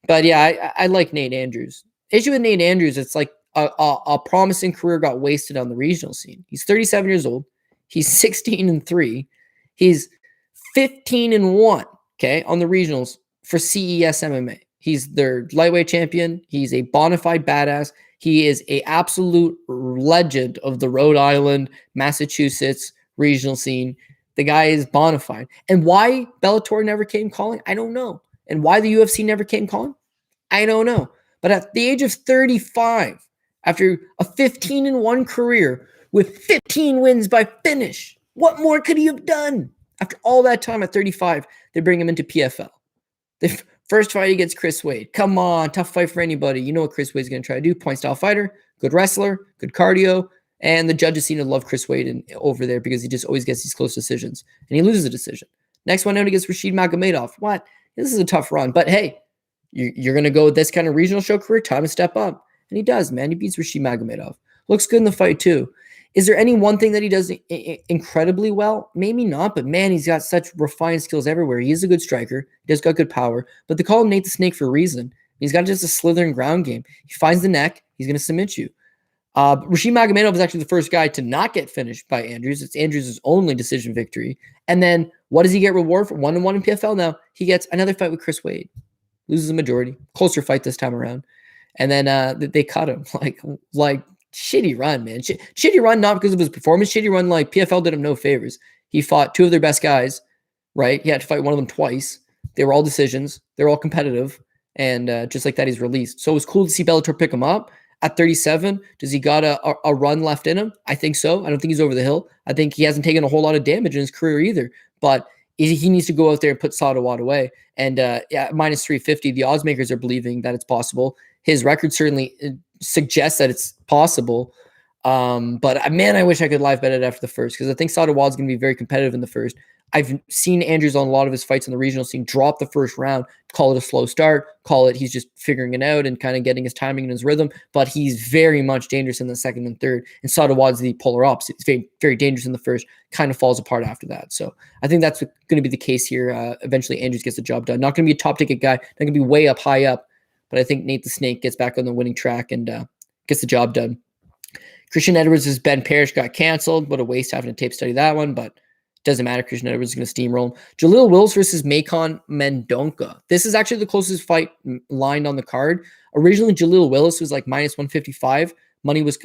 A: But yeah, I like Nate Andrews. Issue with Nate Andrews, it's like a promising career got wasted on the regional scene. He's 37 years old. He's 16-3. He's 15-1, okay, on the regionals for CES MMA. He's their lightweight champion. He's a bona fide badass. He is a absolute legend of the Rhode Island, Massachusetts regional scene. The guy is bona fide. And why Bellator never came calling, I don't know. And why the UFC never came calling, I don't know. But at the age of 35, after a 15-1 career with 15 wins by finish, what more could he have done? After all that time at 35, they bring him into PFL. The first fight against Chris Wade. Come on, tough fight for anybody. You know what Chris Wade's going to try to do. Point-style fighter, good wrestler, good cardio, and the judges seem to love Chris Wade over there because he just always gets these close decisions, and he loses a decision. Next one out against Rashid Magomedov. What? This is a tough run, but hey, you're going to go with this kind of regional show career, time to step up. And he does, man. He beats Rashid Magomedov. Looks good in the fight, too. Is there any one thing that he does incredibly well? Maybe not, but man, he's got such refined skills everywhere. He is a good striker. He has got good power, but they call him Nate the Snake for a reason. He's got just a slithering ground game. He finds the neck. He's going to submit you. Rashid Magomedov is actually the first guy to not get finished by Andrews. It's Andrews' only decision victory. And then what does he get reward for? 1-1 in PFL now. He gets another fight with Chris Wade. Loses the majority. Closer fight this time around. And then they cut him. Like shitty run, man. Shitty run, not because of his performance. Shitty run, like PFL did him no favors. He fought two of their best guys, right? He had to fight one of them twice. They were all decisions. They were all competitive. And just like that, he's released. So it was cool to see Bellator pick him up. At 37, does he got a run left in him? I think so. I don't think he's over the hill. I think he hasn't taken a whole lot of damage in his career either. But he needs to go out there and put Sadowad away. And minus 350, the odds makers are believing that it's possible. His record certainly suggests that it's possible. But man, I wish I could live bet it after the first, because I think Sadowad's going to be very competitive in the first. I've seen Andrews on a lot of his fights in the regional scene drop the first round, call it a slow start, call it he's just figuring it out and kind of getting his timing and his rhythm, but he's very much dangerous in the second and third. And Sadowad's the polar opposite. He's very, very dangerous in the first, kind of falls apart after that. So I think that's going to be the case here. Eventually, Andrews gets the job done. Not going to be a top ticket guy, not going to be way up, high up, but I think Nate the Snake gets back on the winning track and gets the job done. Christian Edwards' Ben Parrish got canceled. What a waste having to tape study that one, but doesn't matter. Christian Edwards is going to steamroll him. Jaleel Wills versus Macon Mendonca. This is actually the closest fight lined on the card. Originally, Jaleel Willis was like minus 155. He was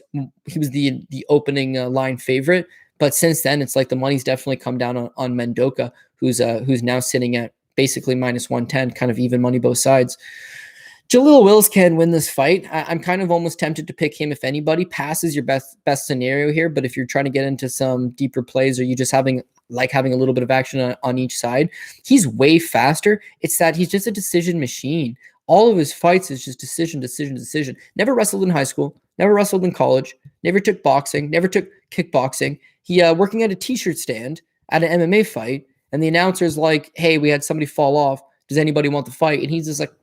A: the opening line favorite, but since then, it's like the money's definitely come down on Mendonca, who's now sitting at basically minus 110, kind of even money both sides. Jaleel Willis can win this fight. I'm kind of almost tempted to pick him if anybody. Pass is your best scenario here, but if you're trying to get into some deeper plays, or you just having a little bit of action on each side, he's way faster. It's that he's just a decision machine. All of his fights is just decision. Never wrestled in high school, never wrestled in college, never took boxing, never took kickboxing. He working at a t-shirt stand at an MMA fight, and the announcer's like, hey, we had somebody fall off. Does anybody want the fight? And he's just like,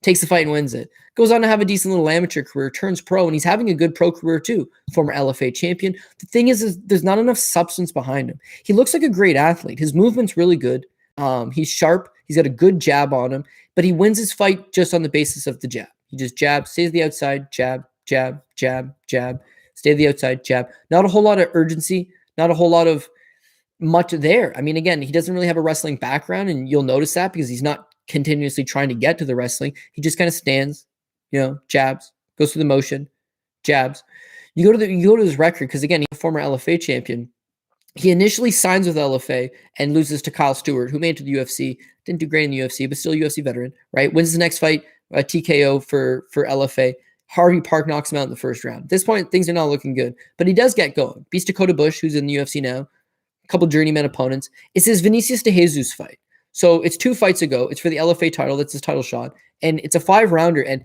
A: takes the fight and wins it. Goes on to have a decent little amateur career, turns pro, and he's having a good pro career too. Former LFA champion. The thing is there's not enough substance behind him. He looks like a great athlete. His movement's really good. He's sharp. He's got a good jab on him, but he wins his fight just on the basis of the jab. He just jabs, stays the outside, jab, jab, jab, jab, stay the outside, jab. Not a whole lot of urgency, not a whole lot of much there. I mean, again, he doesn't really have a wrestling background, and you'll notice that because he's not continuously trying to get to the wrestling. He just kind of stands, jabs, goes through the motion, jabs. You go to his record, because again, he's a former LFA champion. He initially signs with LFA and loses to Kyle Stewart, who made it to the UFC. Didn't do great in the UFC, but still a UFC veteran, right? Wins the next fight, TKO for LFA.
B: Harvey Park knocks him out in the first round. At this point, things are not looking good, but he does get going. Beats Dakota Bush, who's in the UFC now, a couple journeyman opponents. It's his Vinicius de Jesus fight. So it's 2 fights ago. It's for the LFA title. That's his title shot. And it's a 5-rounder, and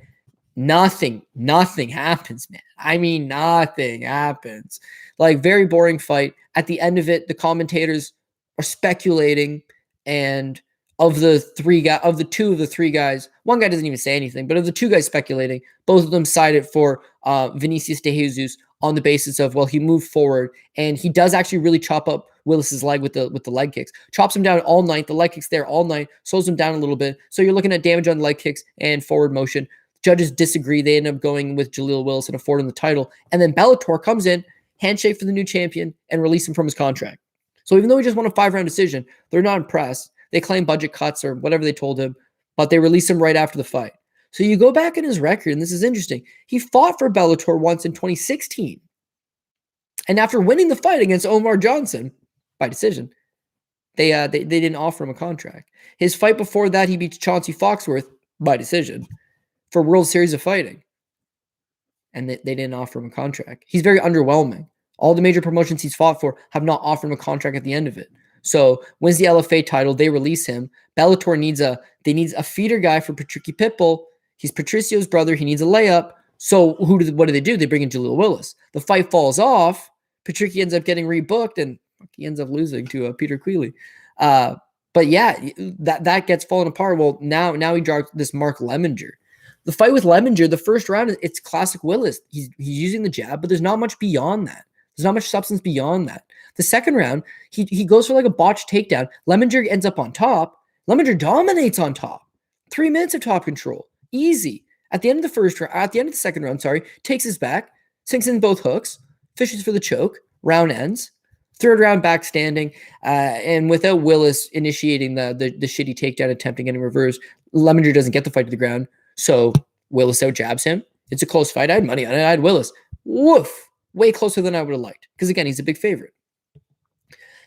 B: nothing happens, man. I mean, nothing happens. Like, very boring fight. At the end of it, the commentators are speculating, and of the 2 of the 3 guys, one guy doesn't even say anything, but of the 2 guys speculating, both of them sided for Vinicius de Jesus on the basis of, well, he moved forward, and he does actually really chop up Willis's leg with the leg kicks. Chops him down all night. The leg kicks there all night, slows him down a little bit. So you're looking at damage on leg kicks and forward motion. Judges disagree. They end up going with Jaleel Willis and affording the title. And then Bellator comes in, handshake for the new champion, and release him from his contract. So even though he just won a 5-round decision, they're not impressed. They claim budget cuts or whatever they told him, but they release him right after the fight. So you go back in his record, and this is interesting. He fought for Bellator once in 2016. And after winning the fight against Omar Johnson by decision, they didn't offer him a contract. His fight before that, he beats Chauncey Foxworth by decision for World Series of Fighting. And they didn't offer him a contract. He's very underwhelming. All the major promotions he's fought for have not offered him a contract at the end of it. So wins the LFA title, they release him. Bellator needs a feeder guy for Patricky Pitbull. He's Patricio's brother. He needs a layup. So what do? They bring in Jaleel Willis. The fight falls off. Patricky ends up getting rebooked, and he ends up losing to Peter Queally. But yeah, that gets fallen apart. Well, now he draws this Mark Lemminger. The fight with Lemminger, the first round, it's classic Willis. He's using the jab, but there's not much beyond that. There's not much substance beyond that. The second round, he goes for like a botched takedown. Lemminger ends up on top. Lemminger dominates on top. 3 minutes of top control. Easy. At the end of the second round, takes his back, sinks in both hooks, fishes for the choke, round ends. Third round back standing, and without Willis initiating the shitty takedown attempt and getting reversed, Lemminger doesn't get the fight to the ground. So Willis out jabs him. It's a close fight. I had money on it. I had Willis. Woof. Way closer than I would have liked. Because again, he's a big favorite.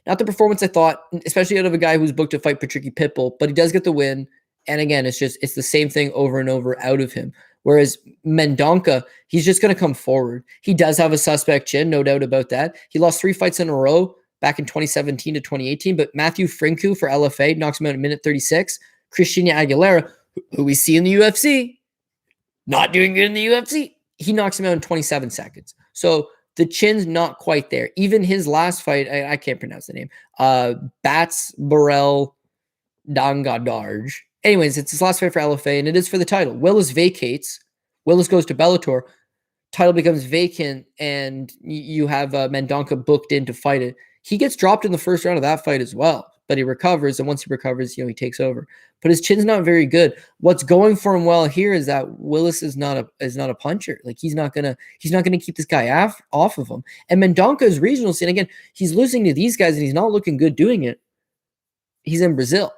B: Not the performance I thought, especially out of a guy who's booked to fight Patricky Pitbull, but he does get the win. And again, it's the same thing over and over out of him. Whereas Mendonca, he's just going to come forward. He does have a suspect chin, no doubt about that. He lost 3 fights in a row back in 2017 to 2018, but Matthew Frinku for LFA knocks him out in minute 36. Christina Aguilera, who we see in the UFC, not doing good in the UFC, he knocks him out in 27 seconds. So the chin's not quite there. Even his last fight, I can't pronounce the name, Bats Burrell Dangadarj. Anyways, it's his last fight for LFA, and it is for the title. Willis vacates. Willis goes to Bellator. Title becomes vacant, and you have Mendonca booked in to fight it. He gets dropped in the first round of that fight as well, but he recovers, and once he recovers, he takes over. But his chin's not very good. What's going for him well here is that Willis is not a puncher. Like, he's not gonna keep this guy off of him. And Mendonca is regional scene. Again, he's losing to these guys, and he's not looking good doing it. He's in Brazil.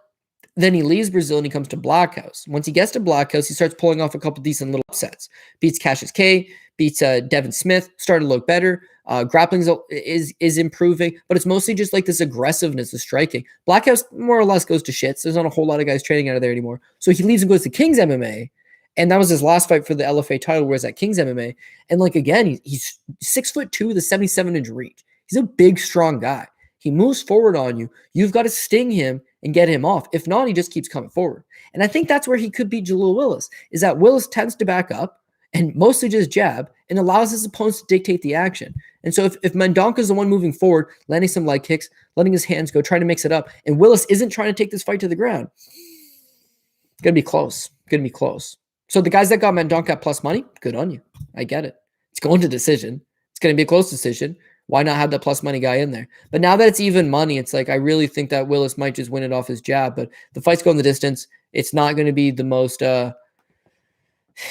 B: Then he leaves Brazil and he comes to Blockhouse. Once he gets to Blockhouse, he starts pulling off a couple decent little upsets. Beats Cassius K, beats Devin Smith, started to look better. Grappling is improving, but it's mostly just like this aggressiveness of striking. Blockhouse more or less goes to shits. There's not a whole lot of guys training out of there anymore. So he leaves and goes to King's MMA, and that was his last fight for the LFA title, whereas at King's MMA. And like, again, he's 6'2" with a 77-inch reach. He's a big, strong guy. He moves forward on you. You've got to sting him and get him off. If not, he just keeps coming forward. And I think that's where he could beat Jaleel Willis, is that Willis tends to back up and mostly just jab and allows his opponents to dictate the action. And so if Mendonca is the one moving forward, landing some leg kicks, letting his hands go, trying to mix it up, and Willis isn't trying to take this fight to the ground, it's going to be close. Going to be close. So the guys that got Mendonca at plus money, good on you. I get it. It's going to decision. It's going to be a close decision. Why not have that plus money guy in there? But now that it's even money, it's like I really think that Willis might just win it off his jab. But the fight's going the distance. It's not going to be the most,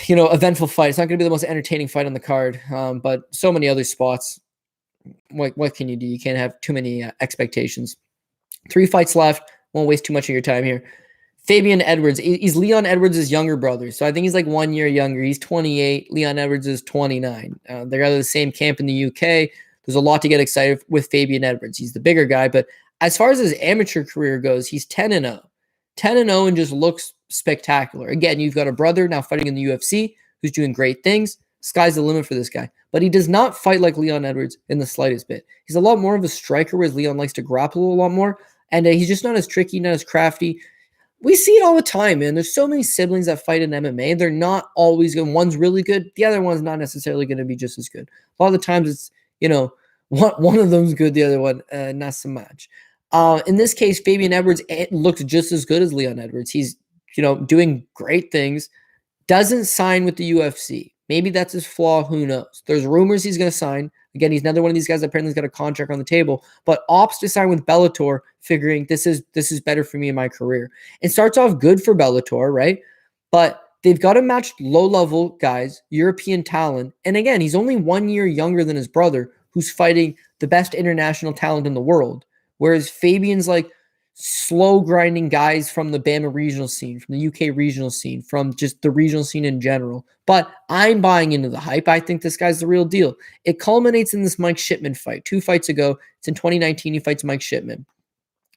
B: eventful fight. It's not going to be the most entertaining fight on the card. But so many other spots. What can you do? You can't have too many expectations. 3 fights left. Won't waste too much of your time here. Fabian Edwards. He's Leon Edwards' younger brother. So I think he's like 1 year younger. He's 28. Leon Edwards is 29. They're out of the same camp in the UK. There's a lot to get excited with Fabian Edwards. He's the bigger guy, but as far as his amateur career goes, he's 10-0. 10-0 and just looks spectacular. Again, you've got a brother now fighting in the UFC who's doing great things. Sky's the limit for this guy. But he does not fight like Leon Edwards in the slightest bit. He's a lot more of a striker, whereas Leon likes to grapple a lot more. And he's just not as tricky, not as crafty. We see it all the time, man. There's so many siblings that fight in MMA. They're not always good. One's really good. The other one's not necessarily going to be just as good. A lot of the times it's, one of them's good, the other one, not so much. In this case, Fabian Edwards looked just as good as Leon Edwards. He's, doing great things. Doesn't sign with the UFC. Maybe that's his flaw. Who knows? There's rumors he's going to sign. Again, he's another one of these guys that apparently has got a contract on the table, but opts to sign with Bellator, figuring this is better for me in my career. It starts off good for Bellator, right? But they've got to match low-level guys, European talent. And again, he's only 1 year younger than his brother, who's fighting the best international talent in the world. Whereas Fabian's like slow grinding guys from the Bama regional scene, from the UK regional scene, from just the regional scene in general. But I'm buying into the hype. I think this guy's the real deal. It culminates in this Mike Shipman fight. 2 fights ago, it's in 2019, he fights Mike Shipman.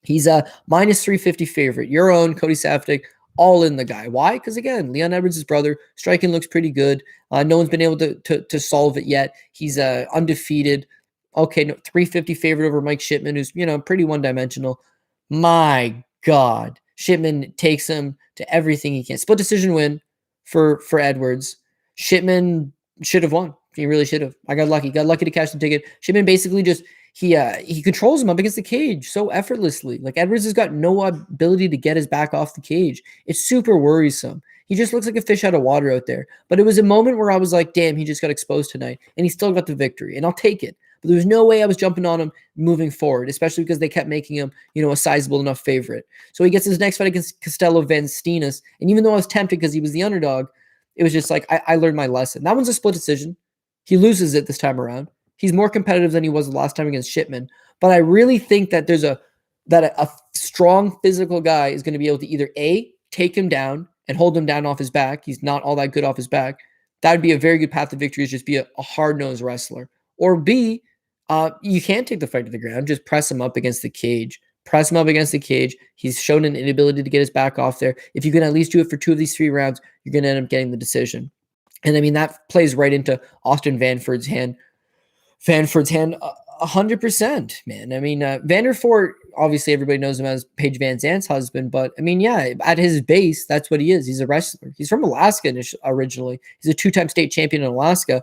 B: He's a minus 350 favorite. Your own, Cody Safdie, all in the guy. Why? Because again, Leon Edwards' brother, striking looks pretty good. No one's been able to solve it yet. He's undefeated. Okay, no, 350 favorite over Mike Shipman, who's, pretty one-dimensional. My God. Shipman takes him to everything he can. Split decision win for Edwards. Shipman should have won. He really should have. I got lucky. Got lucky to cash the ticket. Shipman basically just, he controls him up against the cage so effortlessly. Like, Edwards has got no ability to get his back off the cage. It's super worrisome. He just looks like a fish out of water out there. But it was a moment where I was like, damn, he just got exposed tonight. And he still got the victory. And I'll take it. But there was no way I was jumping on him moving forward, especially because they kept making him, a sizable enough favorite. So he gets his next fight against Costello Van Steenis. And even though I was tempted because he was the underdog, it was just like, I learned my lesson. That one's a split decision. He loses it this time around. He's more competitive than he was the last time against Shipman. But I really think that there's a strong physical guy is going to be able to either A, take him down and hold him down off his back. He's not all that good off his back. That would be a very good path to victory, is just be a hard-nosed wrestler. Or B, you can't take the fight to the ground. Just press him up against the cage. Press him up against the cage. He's shown an inability to get his back off there. If you can at least do it for 2 of these 3 rounds, you're going to end up getting the decision. And I mean, that plays right into Austin Vanford's hand. 100%, man. I mean, Vanderford, obviously everybody knows him as Paige Van Zandt's husband, but I mean, yeah, at his base, that's what he is. He's a wrestler. He's from Alaska originally. He's a 2-time state champion in Alaska.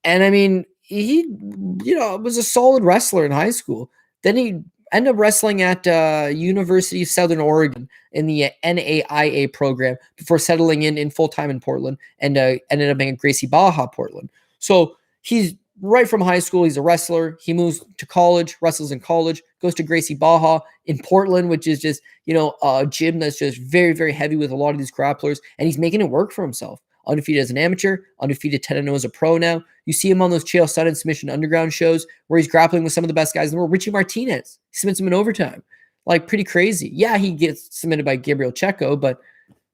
B: And I mean, he, was a solid wrestler in high school. Then he ended up wrestling at University of Southern Oregon in the NAIA program before settling in full-time in Portland and ended up being at Gracie Baja Portland. So he's right from high school. He's a wrestler. He moves to college, wrestles in college, goes to Gracie Baja in Portland, which is just, a gym that's just very, very heavy with a lot of these grapplers. And he's making it work for himself. Undefeated as an amateur, undefeated 10-0 as a pro now. You see him on those Chael Sonnen Submission Underground shows where he's grappling with some of the best guys in the world. Richie Martinez, he submits him in overtime. Like, pretty crazy. Yeah, he gets submitted by Gabriel Checo, but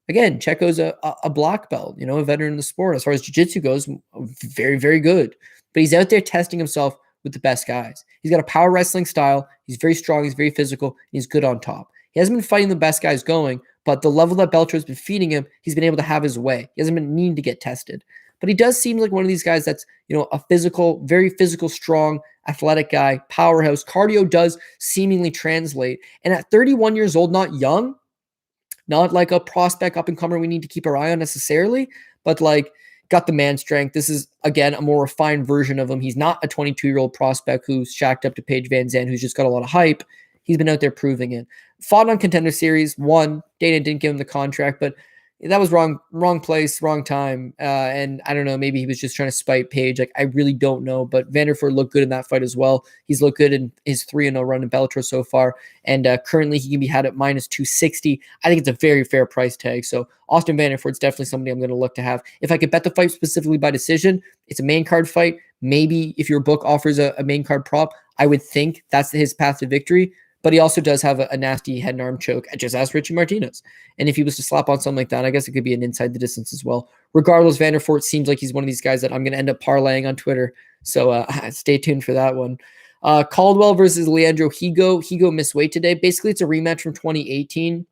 B: again, Checo's a black belt, a veteran in the sport. As far as jiu-jitsu goes, very, very good. But he's out there testing himself with the best guys. He's got a power wrestling style. He's very strong. He's very physical. He's good on top. He hasn't been fighting the best guys going, but the level that Bellator has been feeding him, he's been able to have his way. He hasn't been needing to get tested. But he does seem like one of these guys that's, a physical, very physical, strong, athletic guy, powerhouse. Cardio does seemingly translate. And at 31 years old, not young, not like a prospect up-and-comer we need to keep our eye on necessarily, but like, got the man strength. This is, again, a more refined version of him. He's not a 22-year-old prospect who's shacked up to Paige Van Zandt, who's just got a lot of hype. He's been out there proving it. Fought on Contender Series, won. Dana didn't give him the contract, but that was wrong place, wrong time. And I don't know, maybe he was just trying to spite Paige. Like, I really don't know. But Vanderford looked good in that fight as well. He's looked good in his 3-0 run in Bellator so far. And currently he can be had at minus 260. I think it's a very fair price tag. So Austin Vanderford's definitely somebody I'm going to look to have. If I could bet the fight specifically by decision, it's a main card fight. Maybe if your book offers a main card prop, I would think that's his path to victory. But he also does have a nasty head and arm choke, just as Richie Martinez. And if he was to slap on something like that, I guess it could be an inside the distance as well. Regardless, Vanderford seems like he's one of these guys that I'm going to end up parlaying on Twitter. So stay tuned for that one. Caldwell versus Leandro Higo. Higo missed weight today. Basically, it's a rematch from 2018.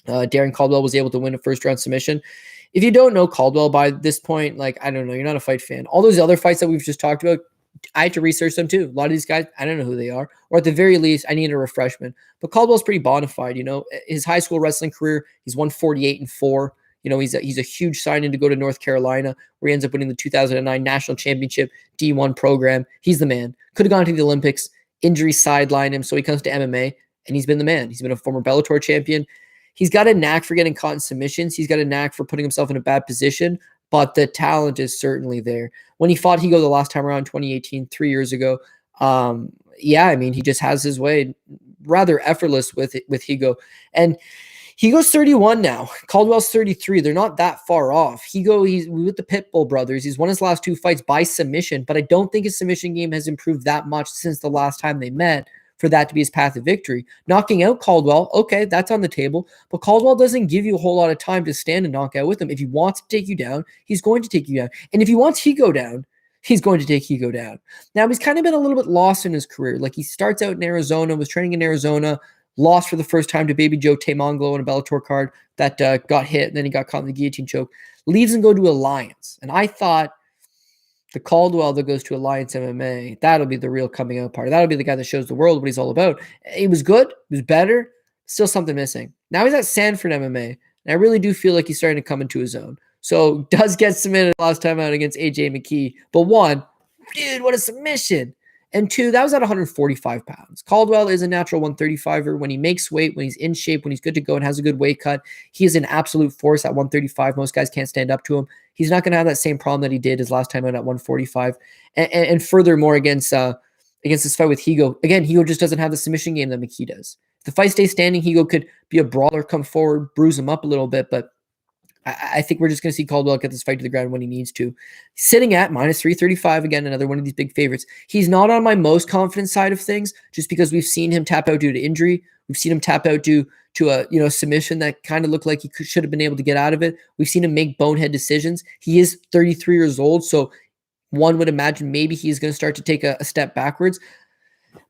B: Darren Caldwell was able to win a first-round submission. if you don't know Caldwell by this point, like, I don't know, you're not a fight fan. All those other fights that we've just talked about, I had to research them too. A lot of these guys, I don't know who they are, or at the very least, I need a refreshment. But Caldwell's pretty bona fide, you know. His high school wrestling career, he's won 48-4. You know, he's a huge signing to go to North Carolina, where he ends up winning the 2009 national championship D1 program. He's the man. Could have gone to the Olympics. Injury sidelined him, so he comes to MMA, and he's been the man. He's been a former Bellator champion. He's got a knack for getting caught in submissions. He's got a knack for putting himself in a bad position, but the talent is certainly there. When he fought Higo the last time around, 2018, 3 years ago, yeah, I mean, he just has his way, rather effortless with Higo. And Higo's 31 now. Caldwell's 33. They're not that far off. Higo, he's with the Pitbull brothers. He's won his last 2 fights by submission, but I don't think his submission game has improved that much since the last time they met for that to be his path of victory. Knocking out Caldwell, okay, that's on the table, but Caldwell doesn't give you a whole lot of time to stand and knock out with him. If he wants to take you down, he's going to take you down. And if he wants Higo down, he's going to take Higo down. Now, he's kind of been a little bit lost in his career. Like, he starts out in Arizona, was training in Arizona, lost for the first time to Baby Joe Taemonglo on a Bellator card that got hit, and then he got caught in the guillotine choke. Leaves and go to Alliance. And I thought the Caldwell that goes to Alliance MMA, that'll be the real coming out party. That'll be the guy that shows the world what he's all about. He was good. He was better. Still something missing. Now he's at Sanford MMA, and I really do feel like he's starting to come into his own. So does get submitted last time out against AJ McKee. But 1, dude, what a submission. And 2, that was at 145 pounds. Caldwell is a natural 135er. When he makes weight, when he's in shape, when he's good to go and has a good weight cut, he is an absolute force at 135. Most guys can't stand up to him. He's not going to have that same problem that he did his last time out at 145. And furthermore, against this fight with Higo, again, Higo just doesn't have the submission game that McKee does. If the fight stays standing, Higo could be a brawler, come forward, bruise him up a little bit, but I think we're just going to see Caldwell get this fight to the ground when he needs to. Sitting at minus 335, again, another one of these big favorites. He's not on my most confident side of things, just because we've seen him tap out due to injury. We've seen him tap out due to a submission that kind of looked like he should have been able to get out of it. We've seen him make bonehead decisions. He is 33 years old, so one would imagine maybe he's going to start to take a step backwards.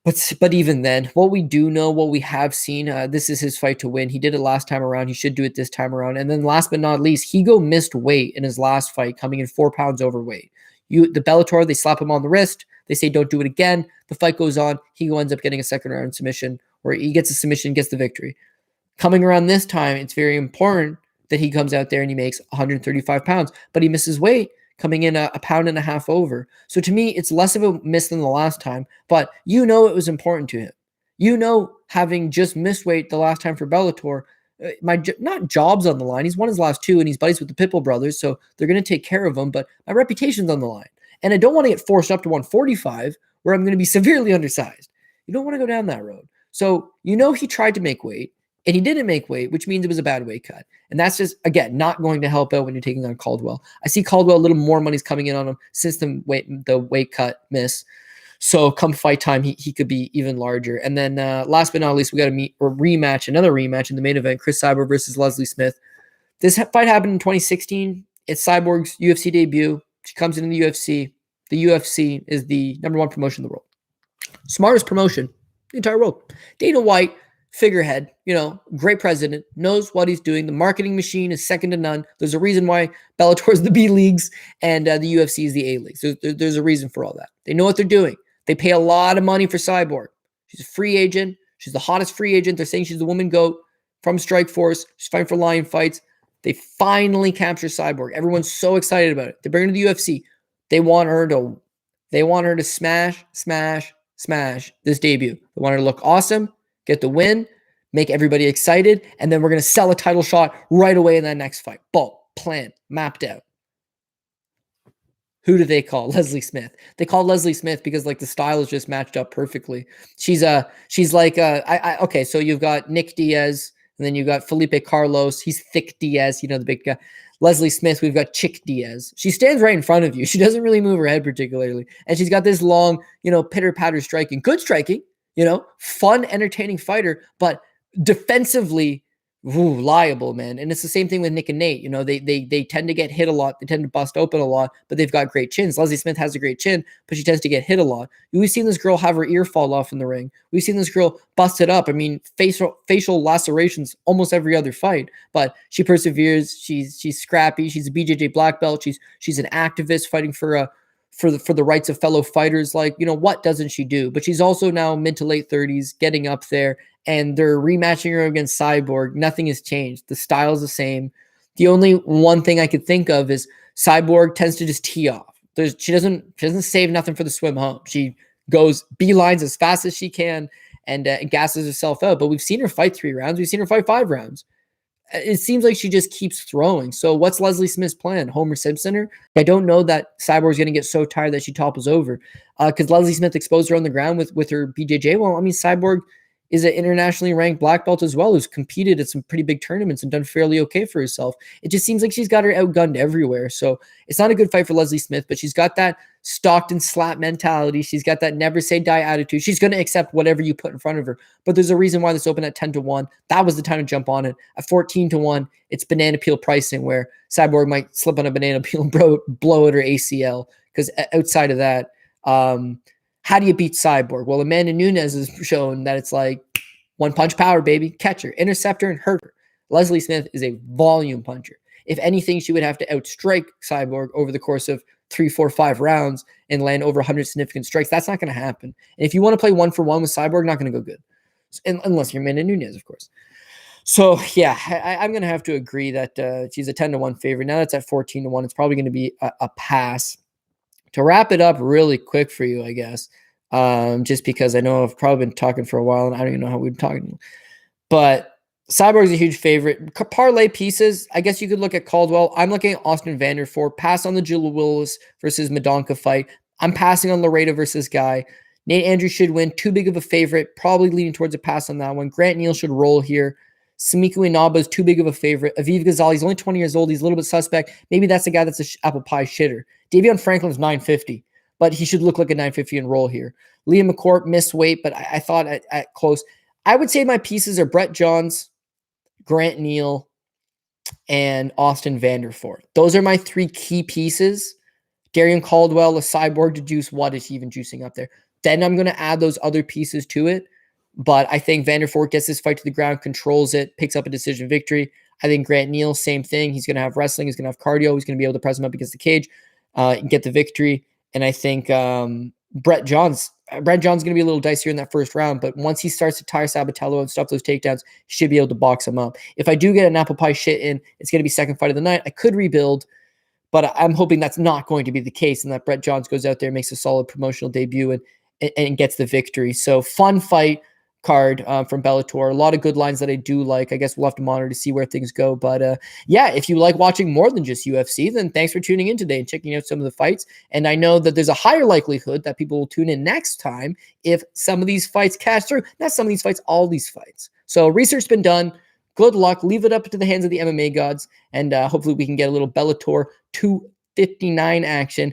B: But even then, what we do know, what we have seen, this is his fight to win. He did it last time around. He should do it this time around. And then last but not least, Higo missed weight in his last fight, coming in 4 pounds overweight. The Bellator, they slap him on the wrist. They say, don't do it again. The fight goes on. Higo ends up getting a second round submission, where he gets a submission, gets the victory. Coming around this time, it's very important that he comes out there and he makes 135 pounds, but he misses weight, coming in a pound and a half over. So to me, it's less of a miss than the last time, but it was important to him. Having just missed weight the last time for Bellator, not job's on the line. He's won his last 2, and he's buddies with the Pitbull brothers, so they're going to take care of him, but my reputation's on the line. And I don't want to get forced up to 145, where I'm going to be severely undersized. You don't want to go down that road. So, he tried to make weight, and he didn't make weight, which means it was a bad weight cut. And that's just, again, not going to help out when you're taking on Caldwell. I see Caldwell, a little more money's coming in on him since the weight cut miss. So come fight time, he could be even larger. And then last but not least, we got another rematch in the main event, Chris Cyborg versus Leslie Smith. This fight happened in 2016. It's Cyborg's UFC debut. She comes into the UFC. The UFC is the #1 promotion in the world. Smartest promotion in the entire world. Dana White, figurehead, great president, knows what he's doing. The marketing machine is second to none. There's a reason why Bellator is the B leagues and the UFC is the A leagues. There's a reason for all that. They know what they're doing. They pay a lot of money for Cyborg. She's a free agent. She's the hottest free agent. They're saying she's the woman GOAT from Strikeforce. She's fighting for Lion Fights. They finally capture Cyborg. Everyone's so excited about it. They bring her to the UFC. They want her to smash this debut. They want her to look awesome, get the win, make everybody excited, and then we're going to sell a title shot right away in that next fight. Boom, plan, mapped out. Who do they call? Leslie Smith. They call Leslie Smith because the style is just matched up perfectly. So you've got Nick Diaz, and then you've got Felipe Carlos. He's thick Diaz, the big guy. Leslie Smith, we've got Chick Diaz. She stands right in front of you. She doesn't really move her head particularly. And she's got this long, pitter-patter striking. Good striking, fun, entertaining fighter, but defensively liable, man. And it's the same thing with Nick and Nate. You know, they tend to get hit a lot. They tend to bust open a lot, but they've got great chins. Leslie Smith has a great chin, but she tends to get hit a lot. We've seen this girl have her ear fall off in the ring. We've seen this girl bust it up. I mean, facial lacerations almost every other fight, but she perseveres. She's scrappy. She's a BJJ black belt. She's an activist fighting for the rights of fellow fighters. Like, you know, what doesn't she do? But she's also now mid to late 30s, getting up there, and they're rematching her against Cyborg. Nothing has changed. The style's the same. The only one thing I could think of is Cyborg tends to just tee off. She doesn't save nothing for the swim home. She goes beelines as fast as she can and gasses herself out. But we've seen her fight 3 rounds. We've seen her fight 5 rounds. It seems like she just keeps throwing. So what's Leslie Smith's plan? Homer Simpson her? I don't know that Cyborg's going to get so tired that she topples over, because Leslie Smith exposed her on the ground with her BJJ. Well, I mean, Cyborg is an internationally ranked black belt as well, who's competed at some pretty big tournaments and done fairly okay for herself. It just seems like she's got her outgunned everywhere. So it's not a good fight for Leslie Smith, but she's got that Stockton slap mentality. She's got that never say die attitude. She's going to accept whatever you put in front of her. But there's a reason why this opened at 10-1. That was the time to jump on it. At 14-1, it's banana peel pricing, where Cyborg might slip on a banana peel and blow at her ACL. Because outside of that, how do you beat Cyborg? Well, Amanda Nunes has shown that it's like one punch power, baby. Catch her, intercept her, and hurt her. Leslie Smith is a volume puncher. If anything, she would have to outstrike Cyborg over the course of 3, 4, 5 rounds and land over 100 significant strikes. That's not going to happen. And if you want to play 1-for-1 with Cyborg, not going to go good. Unless you're Amanda Nunes, of course. So, yeah, I'm going to have to agree that she's a 10-1 favorite. Now that's at 14-1. It's probably going to be a pass. To wrap it up really quick for you, I guess, just because I know I've probably been talking for a while and I don't even know how we've been talking. But Cyborg's a huge favorite. Parlay pieces, I guess you could look at Caldwell. I'm looking at Austin Vanderford. Pass on the Jill Willis versus Mendonca fight. I'm passing on Laredo versus Guy. Nate Andrews should win. Too big of a favorite. Probably leaning towards a pass on that one. Grant Neal should roll here. Samiku Inaba is too big of a favorite. Aviv Ghazali, he's only 20 years old. He's a little bit suspect. Maybe that's the guy that's an apple pie shitter. Davion Franklin's 950, but he should look like a 950 and roll here. Liam McCourt missed weight, but I thought at close. I would say my pieces are Brett Johns, Grant Neal, and Austin Vanderford. Those are my 3 key pieces. Darian Caldwell, a Cyborg to juice. What is he even juicing up there? Then I'm going to add those other pieces to it. But I think Vanderford gets this fight to the ground, controls it, picks up a decision victory. I think Grant Neal, same thing. He's going to have wrestling. He's going to have cardio. He's going to be able to press him up against the cage and get the victory. And I think Brett John's going to be a little dicier in that first round. But once he starts to tire Sabatello and stuff those takedowns, he should be able to box him up. If I do get an apple pie shit in, it's going to be second fight of the night. I could rebuild, but I'm hoping that's not going to be the case and that Brett Johns goes out there and makes a solid promotional debut and gets the victory. So fun fight card from Bellator. A lot of good lines that I do like. I guess we'll have to monitor to see where things go. But yeah, if you like watching more than just UFC, then thanks for tuning in today and checking out some of the fights. And I know that there's a higher likelihood that people will tune in next time if some of these fights cash through. Not some of these fights, all these fights. So research's been done. Good luck. Leave it up to the hands of the MMA gods. And hopefully we can get a little Bellator 259 action